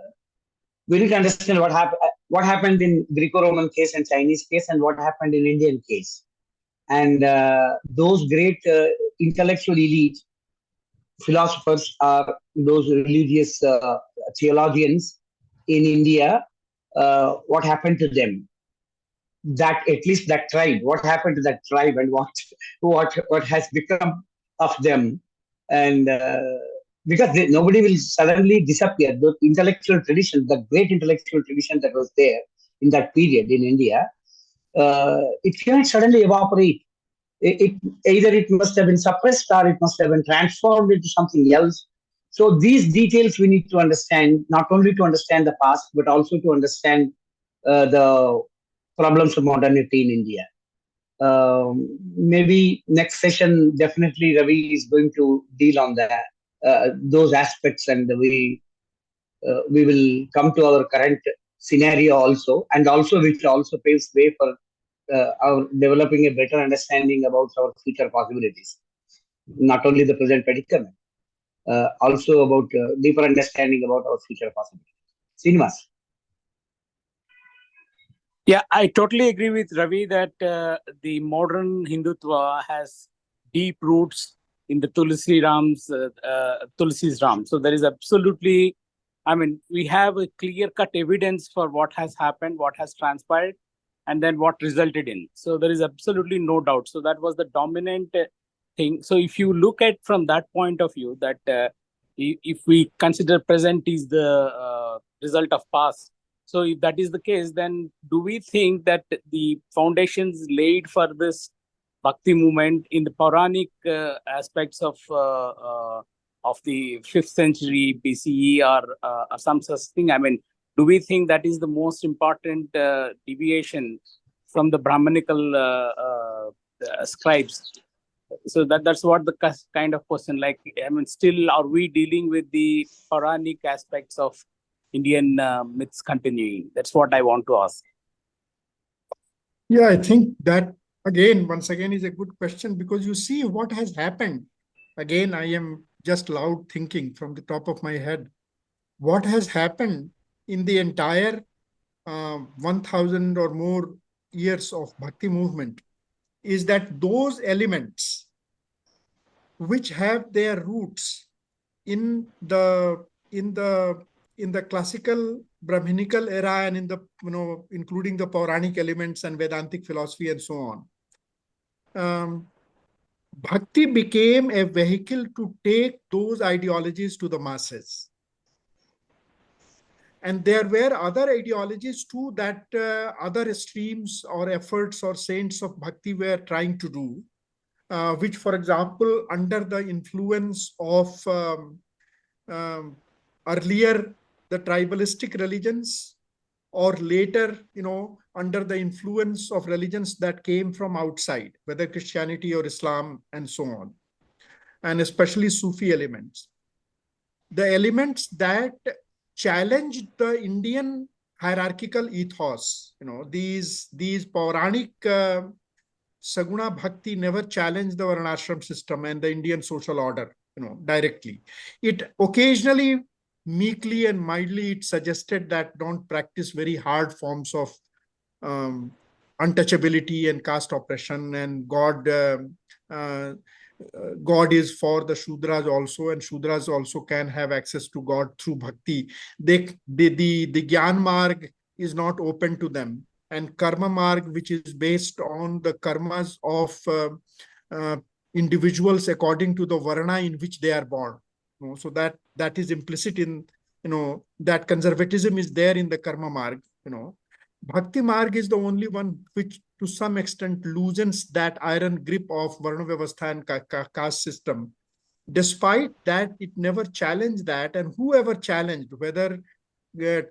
we need to understand what happened in Greco-Roman case and Chinese case, and what happened in Indian case. And those great intellectual elite philosophers are those religious theologians in India. What happened to them? That at least that tribe, what happened to that tribe, and what has become of them? And because nobody will suddenly disappear. The intellectual tradition, the great intellectual tradition that was there in that period in India, it cannot suddenly evaporate. Either it must have been suppressed, or it must have been transformed into something else. So these details we need to understand, not only to understand the past, but also to understand the problems of modernity in India. Maybe next session, definitely Ravi is going to deal on that, those aspects, and we will come to our current scenario also, and also which also paves way for our developing a better understanding about our future possibilities, not only the present predicament. also about deeper understanding about our future possibilities. Sinha. Yeah, I totally agree with Ravi that the modern Hindutva has deep roots in the Tulsi's Ram. So there is absolutely, I mean, we have a clear-cut evidence for what has happened, what has transpired, and then what resulted in. So there is absolutely no doubt. So that was the dominant thing. So if you look at from that point of view, that if we consider present is the result of past, so if that is the case, then do we think that the foundations laid for this Bhakti movement in the Puranic aspects of the 5th century BCE or some such thing? I mean, do we think that is the most important deviation from the Brahmanical scribes? So that's what the kind of question. Like, I mean, still are we dealing with the Puranic aspects of Indian myths continuing? That's what I want to ask. Yeah, I think that once again is a good question, because you see what has happened. Again, I am just loud thinking from the top of my head. What has happened in the entire 1000 or more years of Bhakti movement is that those elements which have their roots in the classical Brahminical era and in the, including the Puranic elements and Vedantic philosophy and so on, Bhakti became a vehicle to take those ideologies to the masses. And there were other ideologies too that other streams or efforts or saints of Bhakti were trying to do, which, for example, under the influence of earlier the tribalistic religions, or later, under the influence of religions that came from outside, whether Christianity or Islam and so on, and especially Sufi elements. The elements that challenged the Indian hierarchical ethos, these Puranic Saguna Bhakti never challenged the Varnashram system and the Indian social order, directly. It occasionally, meekly and mildly, it suggested that don't practice very hard forms of untouchability and caste oppression, and God is for the Shudras also, and Shudras also can have access to God through Bhakti. The Gyan Marg is not open to them. And Karma Marg, which is based on the karmas of individuals according to the Varna in which they are born. So that is implicit in, that conservatism is there in the Karma Marg. Bhakti Marg is the only one which to some extent loosens that iron grip of Varna Vyavastha and caste system. Despite that, it never challenged that, and whoever challenged, whether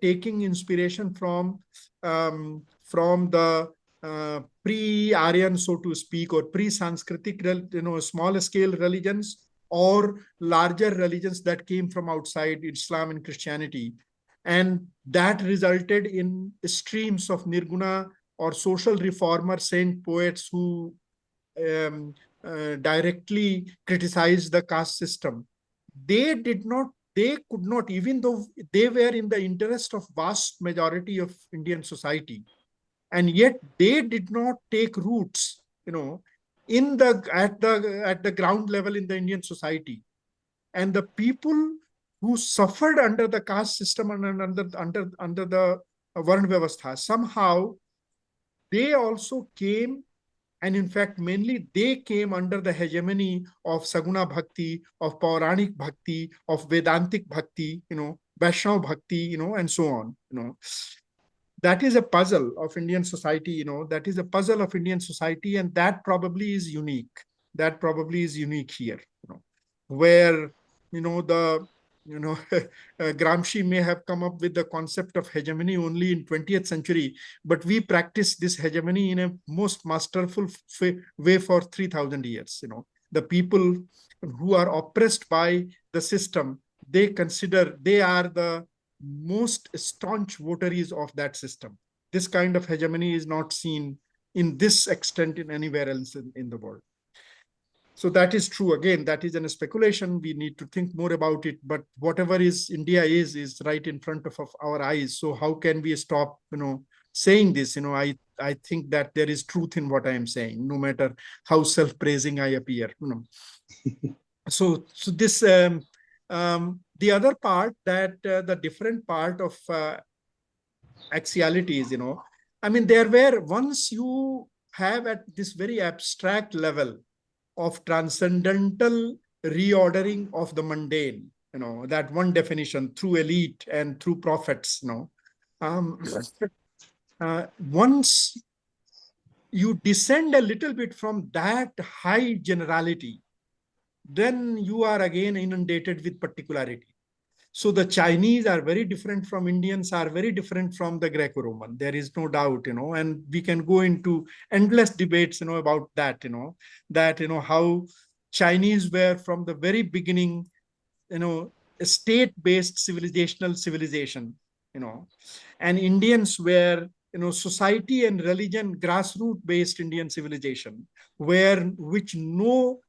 taking inspiration from the pre-Aryan, so to speak, or pre-Sanskritic, small scale religions, or larger religions that came from outside Islam and Christianity. And that resulted in streams of Nirguna or social reformer saint poets who directly criticized the caste system. They could not, even though they were in the interest of vast majority of Indian society, and yet they did not take roots, at the ground level in the Indian society. And the people who suffered under the caste system and under the Varna Vyavastha, somehow they also came, and in fact, mainly they came under the hegemony of Saguna Bhakti, of Puranic Bhakti, of Vedantic Bhakti, Vaishnava Bhakti, and so on. That is a puzzle of Indian society, that is a puzzle of Indian society, and that probably is unique. That probably is unique here, where, Gramsci may have come up with the concept of hegemony only in 20th century, but we practice this hegemony in a most masterful way for 3,000 years. The people who are oppressed by the system, they consider they are the most staunch votaries of that system. This kind of hegemony is not seen in this extent in anywhere else in the world. So that is true. Again, that is a speculation. We need to think more about it. But whatever is India is right in front of our eyes. So how can we stop, saying this? I think that there is truth in what I am saying, no matter how self-praising I appear. So this the other part, that the different part of axialities, I mean, there were, once you have at this very abstract level of transcendental reordering of the mundane, that one definition through elite and through prophets, once you descend a little bit from that high generality, then you are again inundated with particularity. So the Chinese are very different from Indians, are very different from the Greco-Roman. There is no doubt, and we can go into endless debates, about that, how Chinese were from the very beginning, a state-based civilization, and Indians were, society and religion, grassroots-based Indian civilization, which no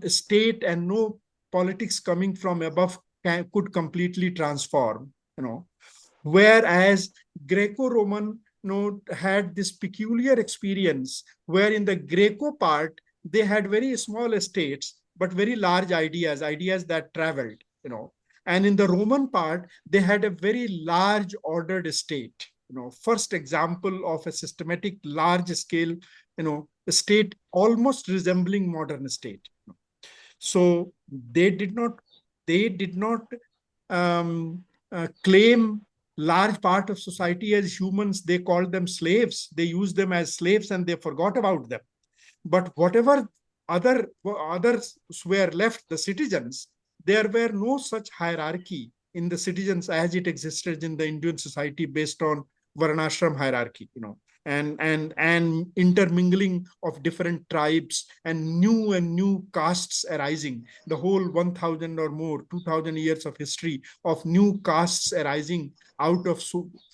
state and no politics coming from above could completely transform, whereas Greco-Roman, had this peculiar experience where in the Greco part, they had very small estates, but very large ideas that traveled, and in the Roman part, they had a very large ordered state, first example of a systematic large scale, state almost resembling modern state. So they did not claim large part of society as humans. They called them slaves. They used them as slaves and they forgot about them. But whatever others were left, the citizens, there were no such hierarchy in the citizens as it existed in the Indian society based on Varnashram hierarchy, and intermingling of different tribes and new castes arising. The whole 1,000 or more, 2,000 years of history of new castes arising out of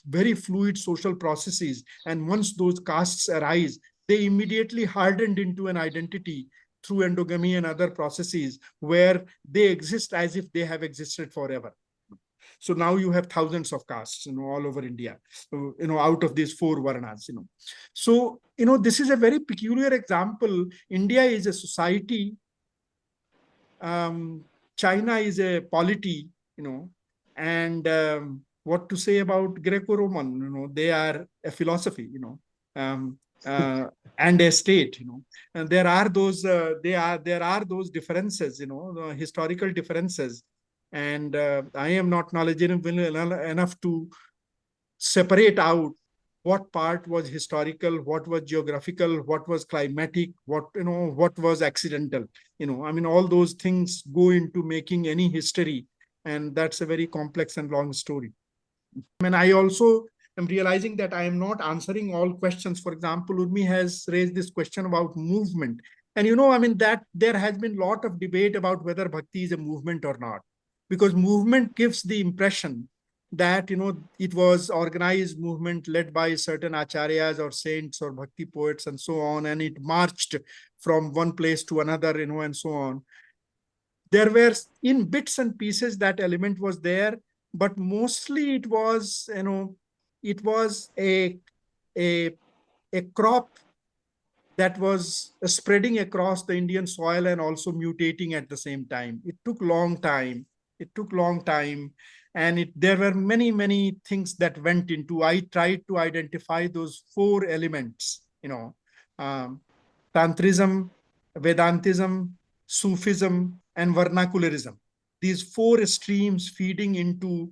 very fluid social processes. And once those castes arise, they immediately hardened into an identity through endogamy and other processes where they exist as if they have existed forever. So now you have thousands of castes, all over India, out of these 4 varnas, So, this is a very peculiar example. India is a society. China is a polity, and what to say about Greco-Roman, they are a philosophy, and a state, and there are those, there are those differences, the historical differences. And I am not knowledgeable enough to separate out what part was historical, what was geographical, what was climatic, what was accidental. I mean, all those things go into making any history, and that's a very complex and long story. And I also am realizing that I am not answering all questions. For example, Urmi has raised this question about movement. And, I mean, that there has been a lot of debate about whether Bhakti is a movement or not, because movement gives the impression that, it was organized movement led by certain acharyas or saints or Bhakti poets and so on, and it marched from one place to another, and so on. There were, in bits and pieces, that element was there, but mostly it was, it was a crop that was spreading across the Indian soil and also mutating at the same time. It took long time. And there were many things that went into. I tried to identify those 4 elements, Tantrism, Vedantism, Sufism, and vernacularism. These 4 streams feeding into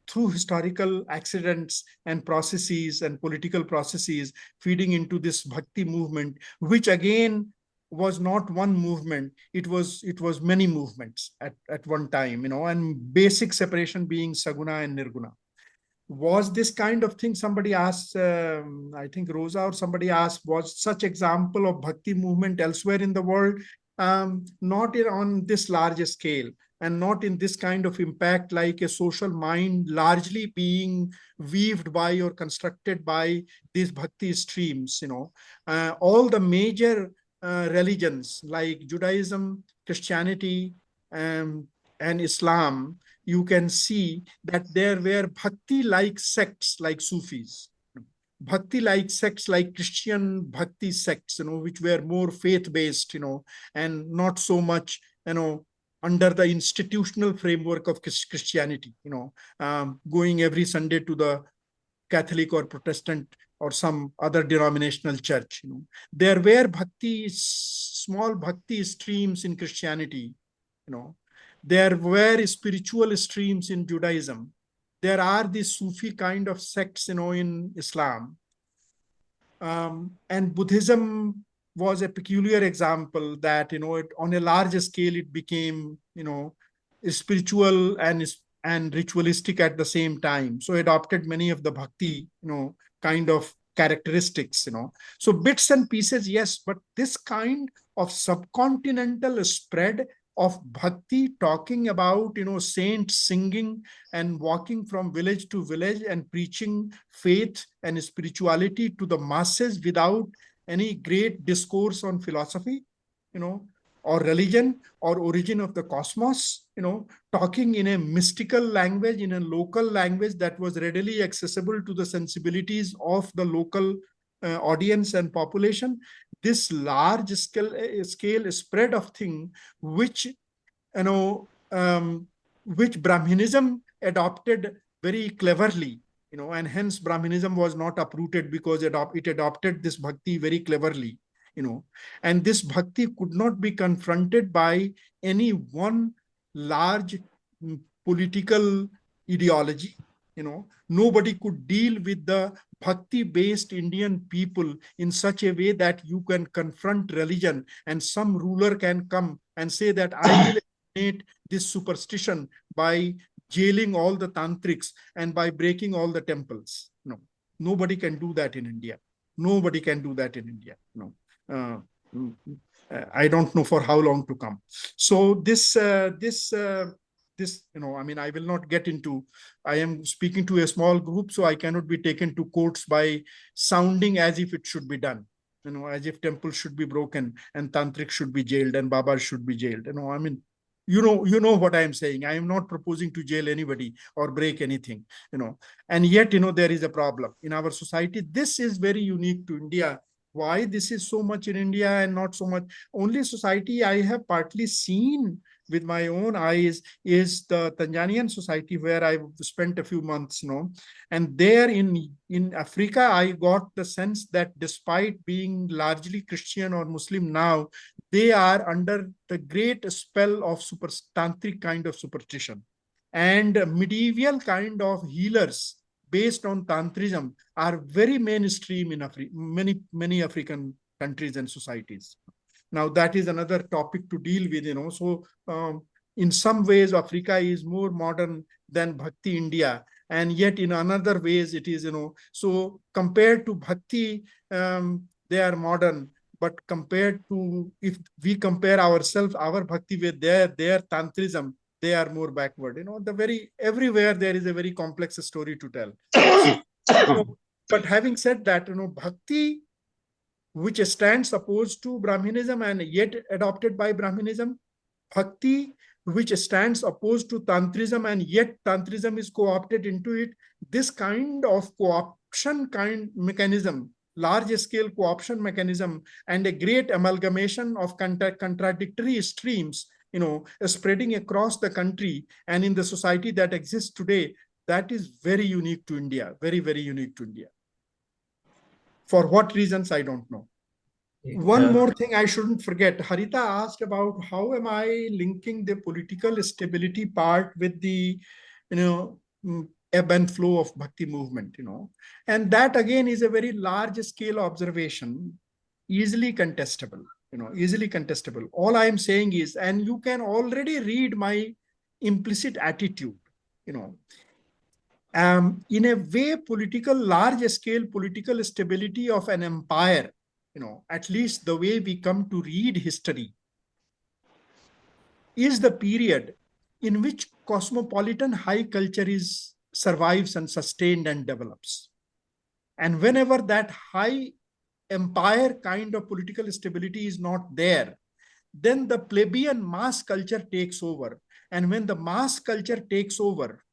through historical accidents and processes and political processes, feeding into this Bhakti movement, which again was not one movement. It was many movements at one time, and basic separation being Saguna and Nirguna. Was this kind of thing, somebody asked, I think Rosa or somebody asked, was such example of Bhakti movement elsewhere in the world? Not on this large scale, and not in this kind of impact, like a social mind largely being weaved by or constructed by these Bhakti streams. All the major religions like Judaism, Christianity, and Islam, you can see that there were bhakti-like sects like Sufis, bhakti-like sects like Christian bhakti sects, which were more faith-based, and not so much, under the institutional framework of Christianity, going every Sunday to the Catholic or Protestant or some other denominational church. There were small bhakti streams in Christianity. There were spiritual streams in Judaism. There are these Sufi kind of sects, in Islam. And Buddhism was a peculiar example that, on a large scale, it became, spiritual and ritualistic at the same time. So adopted many of the bhakti, kind of characteristics, So bits and pieces, yes, but this kind of subcontinental spread of bhakti, talking about, saints singing and walking from village to village and preaching faith and spirituality to the masses without any great discourse on philosophy, or religion or origin of the cosmos, talking in a mystical language, in a local language that was readily accessible to the sensibilities of the local audience and population. This large scale spread of thing, which which Brahminism adopted very cleverly, and hence Brahminism was not uprooted because it adopted this bhakti very cleverly, and this bhakti could not be confronted by any one large political ideology. Nobody could deal with the bhakti-based Indian people in such a way that you can confront religion and some ruler can come and say that I will eliminate this superstition by jailing all the tantrics and by breaking all the temples. No, nobody can do that in India. Nobody can do that in India. No. I don't know for how long to come. So this, I will not get into, I am speaking to a small group, so I cannot be taken to courts by sounding as if it should be done, as if temples should be broken and tantrics should be jailed and babas should be jailed. You know what I am saying. I am not proposing to jail anybody or break anything, and yet, there is a problem in our society. This is very unique to India. Why this is so much in India and not so much? Only society I have partly seen with my own eyes is the Tanzanian society, where I spent a few months, and there in Africa, I got the sense that despite being largely Christian or Muslim now, they are under the great spell of tantric kind of superstition, and medieval kind of healers based on tantrism are very mainstream in many African countries and societies. Now that is another topic to deal with, So in some ways, Africa is more modern than Bhakti India, and yet in another ways it is, So compared to Bhakti, they are modern. But compared to, if we compare ourselves, our Bhakti with their tantrism, they are more backward. Everywhere there is a very complex story to tell. But having said that, Bhakti, which stands opposed to Brahminism and yet adopted by Brahminism, Bhakti, which stands opposed to Tantrism and yet Tantrism is co-opted into it, this kind of co-option mechanism, large-scale co-option mechanism, and a great amalgamation of contradictory streams, spreading across the country and in the society that exists today, that is very unique to India, very, very unique to India. For what reasons, I don't know. One more thing I shouldn't forget. Harita asked about how am I linking the political stability part with the, ebb and flow of Bhakti movement, And that again is a very large scale observation, easily contestable, easily contestable. All I am saying is, and you can already read my implicit attitude, in a way, large scale political stability of an empire, at least the way we come to read history, is the period in which cosmopolitan high culture survives and sustained and develops. And whenever that high empire kind of political stability is not there, then the plebeian mass culture takes over. And when the mass culture takes over,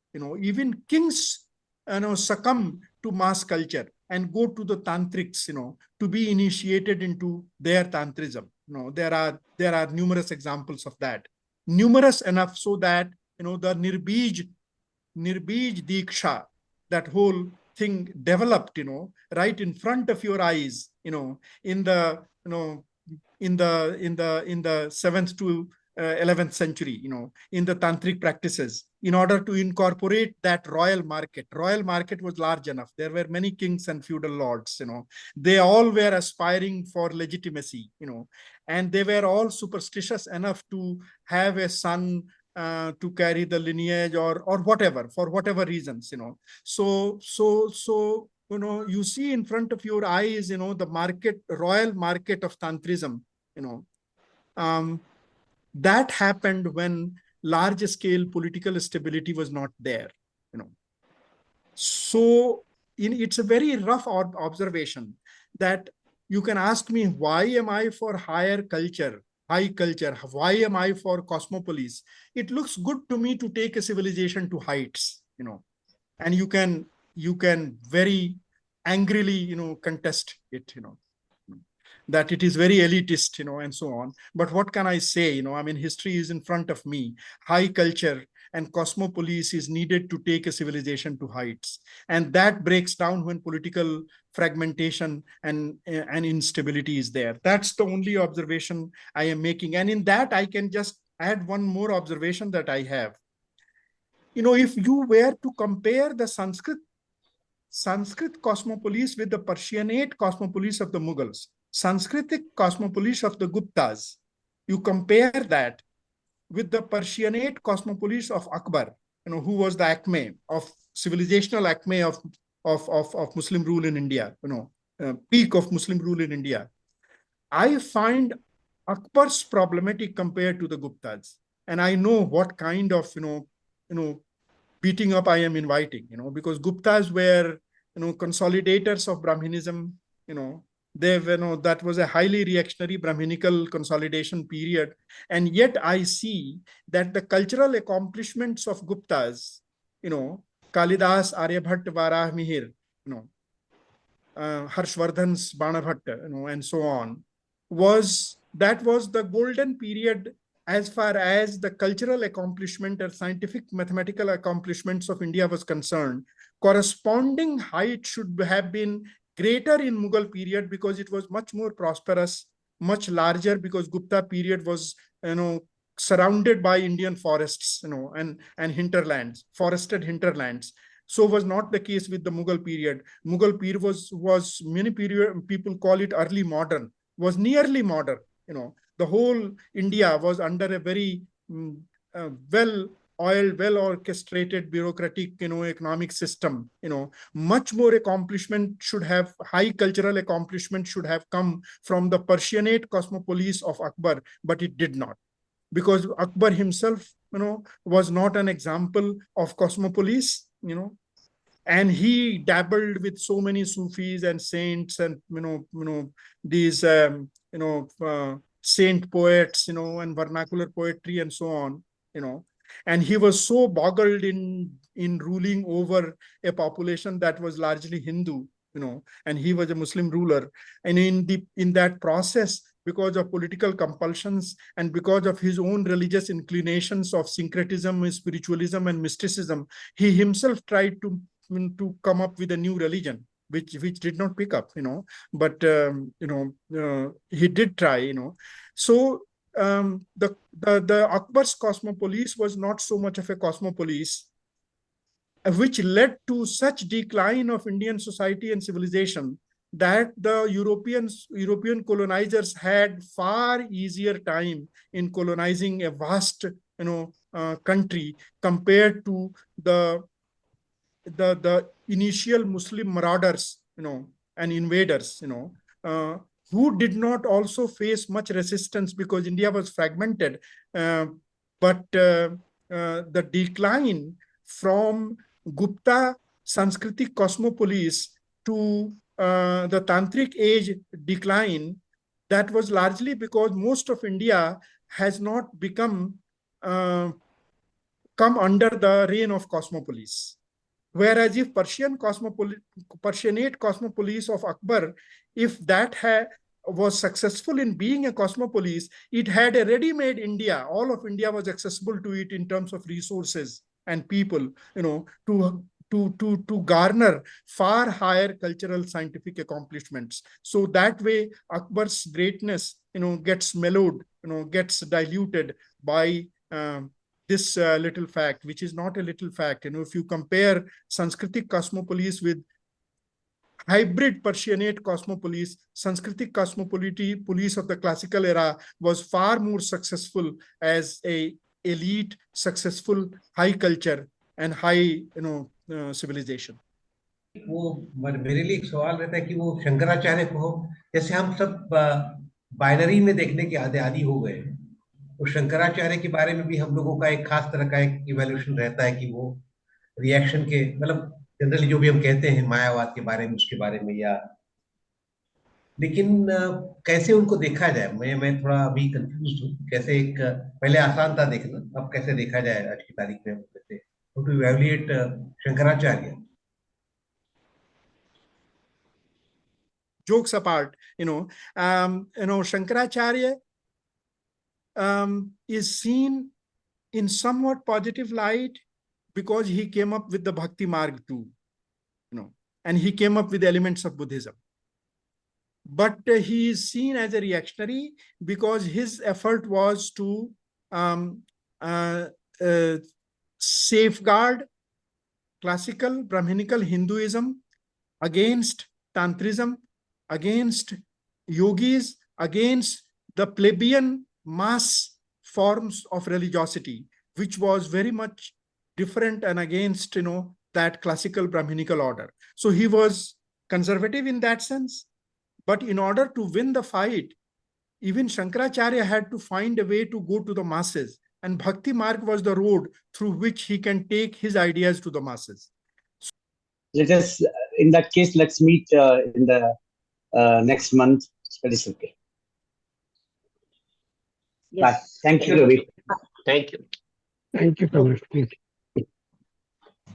even kings, succumb to mass culture and go to the tantrics, to be initiated into their tantrism. There are numerous examples of that, numerous enough so that, the Nirbij Diksha, that whole thing developed, right in front of your eyes, in the, in the 7th to 11th century, in the tantric practices, in order to incorporate that royal market. Royal market was large enough. There were many kings and feudal lords, they all were aspiring for legitimacy, and they were all superstitious enough to have a son to carry the lineage or whatever, for whatever reasons, So you see in front of your eyes, the market, royal market of tantrism, that happened when large scale political stability was not there, So it's a very rough observation that you can ask me, why am I for high culture? Why am I for cosmopolis? It looks good to me to take a civilization to heights, and you can very angrily, contest it, that it is very elitist, and so on. But what can I say? I mean, history is in front of me. High culture and cosmopolis is needed to take a civilization to heights. And that breaks down when political fragmentation and instability is there. That's the only observation I am making. And in that, I can just add one more observation that I have. If you were to compare the Sanskrit cosmopolis with the Persianate cosmopolis of the Mughals, Sanskritic cosmopolis of the Guptas, you compare that with the Persianate cosmopolis of Akbar, who was the acme of civilizational acme of Muslim rule in India, peak of Muslim rule in India. I find Akbar's problematic compared to the Guptas, and I know what kind of beating up I am inviting, because Guptas were consolidators of Brahminism, that was a highly reactionary Brahminical consolidation period. And yet I see that the cultural accomplishments of Guptas, Kalidas, Aryabhatta, Varah Mihir, Harshvardhan's Banabhatta, and so on, that was the golden period as far as the cultural accomplishment or scientific mathematical accomplishments of India was concerned. Corresponding height should have been greater in Mughal period because it was much more prosperous, much larger, because Gupta period was, surrounded by Indian forests, and hinterlands, forested hinterlands. So was not the case with the Mughal period. Mughal period was many people call it early modern, was nearly modern. The whole India was under a very well-oiled, well-orchestrated bureaucratic, economic system. Much more accomplishment should have, high cultural accomplishment should have come from the Persianate cosmopolis of Akbar, but it did not, because Akbar himself, was not an example of cosmopolis, and he dabbled with so many Sufis and saints and these saint poets, and vernacular poetry and so on, and he was so boggled in ruling over a population that was largely Hindu, and he was a Muslim ruler, and in that process, because of political compulsions and because of his own religious inclinations of syncretism, spiritualism, and mysticism, he himself tried to come up with a new religion, which did not pick up, but he did try, So the Akbar's cosmopolis was not so much of a cosmopolis, which led to such decline of Indian society and civilization that the European colonizers had far easier time in colonizing a vast, country compared to the initial Muslim marauders, and invaders, who did not also face much resistance because India was fragmented. But the decline from Gupta Sanskritic cosmopolis to the Tantric age decline, that was largely because most of India has not come under the reign of cosmopolies. Whereas if Persianate cosmopolis of Akbar, if that was successful in being a cosmopolis, it had a ready-made India. All of India was accessible to it in terms of resources and people, to garner far higher cultural scientific accomplishments. So that way, Akbar's greatness, gets mellowed, gets diluted by this little fact, which is not a little fact. If you compare Sanskritic cosmopolis with hybrid Persianate cosmopolis, Sanskritic cosmopolis of the classical era was far more successful as a elite, successful high culture and high, civilization. वो मेरे लिए एक सवाल रहता है कि वो शंकराचार्य को जैसे हम सब बाइनरी में देखने के आदी हो गए, तो शंकराचार्य के बारे में भी हम लोगों का एक खास तरह का एक इवोल्यूशन रहता है कि वो रिएक्शन के, मतलब जनरली जो भी हम कहते हैं मायावाद के बारे में, उसके बारे में, या लेकिन कैसे उनको देखा जाए, मैं थोड़ा अभी कंफ्यूज हूँ। कैसे एक पहले आसान था देखना, अब कैसे देखा जाए आज की तारीख में, कैसे to evaluate Shankaracharya? Jokes apart, Shankaracharya is seen in somewhat positive light because he came up with the Bhakti Marg too, and he came up with elements of Buddhism. But he is seen as a reactionary because his effort was to safeguard classical Brahminical Hinduism against Tantrism, against yogis, against the plebeian mass forms of religiosity, which was very much different and against, that classical Brahminical order. So he was conservative in that sense. But in order to win the fight, even Shankaracharya had to find a way to go to the masses. And Bhakti Marg was the road through which he can take his ideas to the masses. Let us, in that case, let's meet in the next month. That is okay. Yes. Bye. Thank you, Ravi. Thank you. Thank you, Prabhu. Thank you.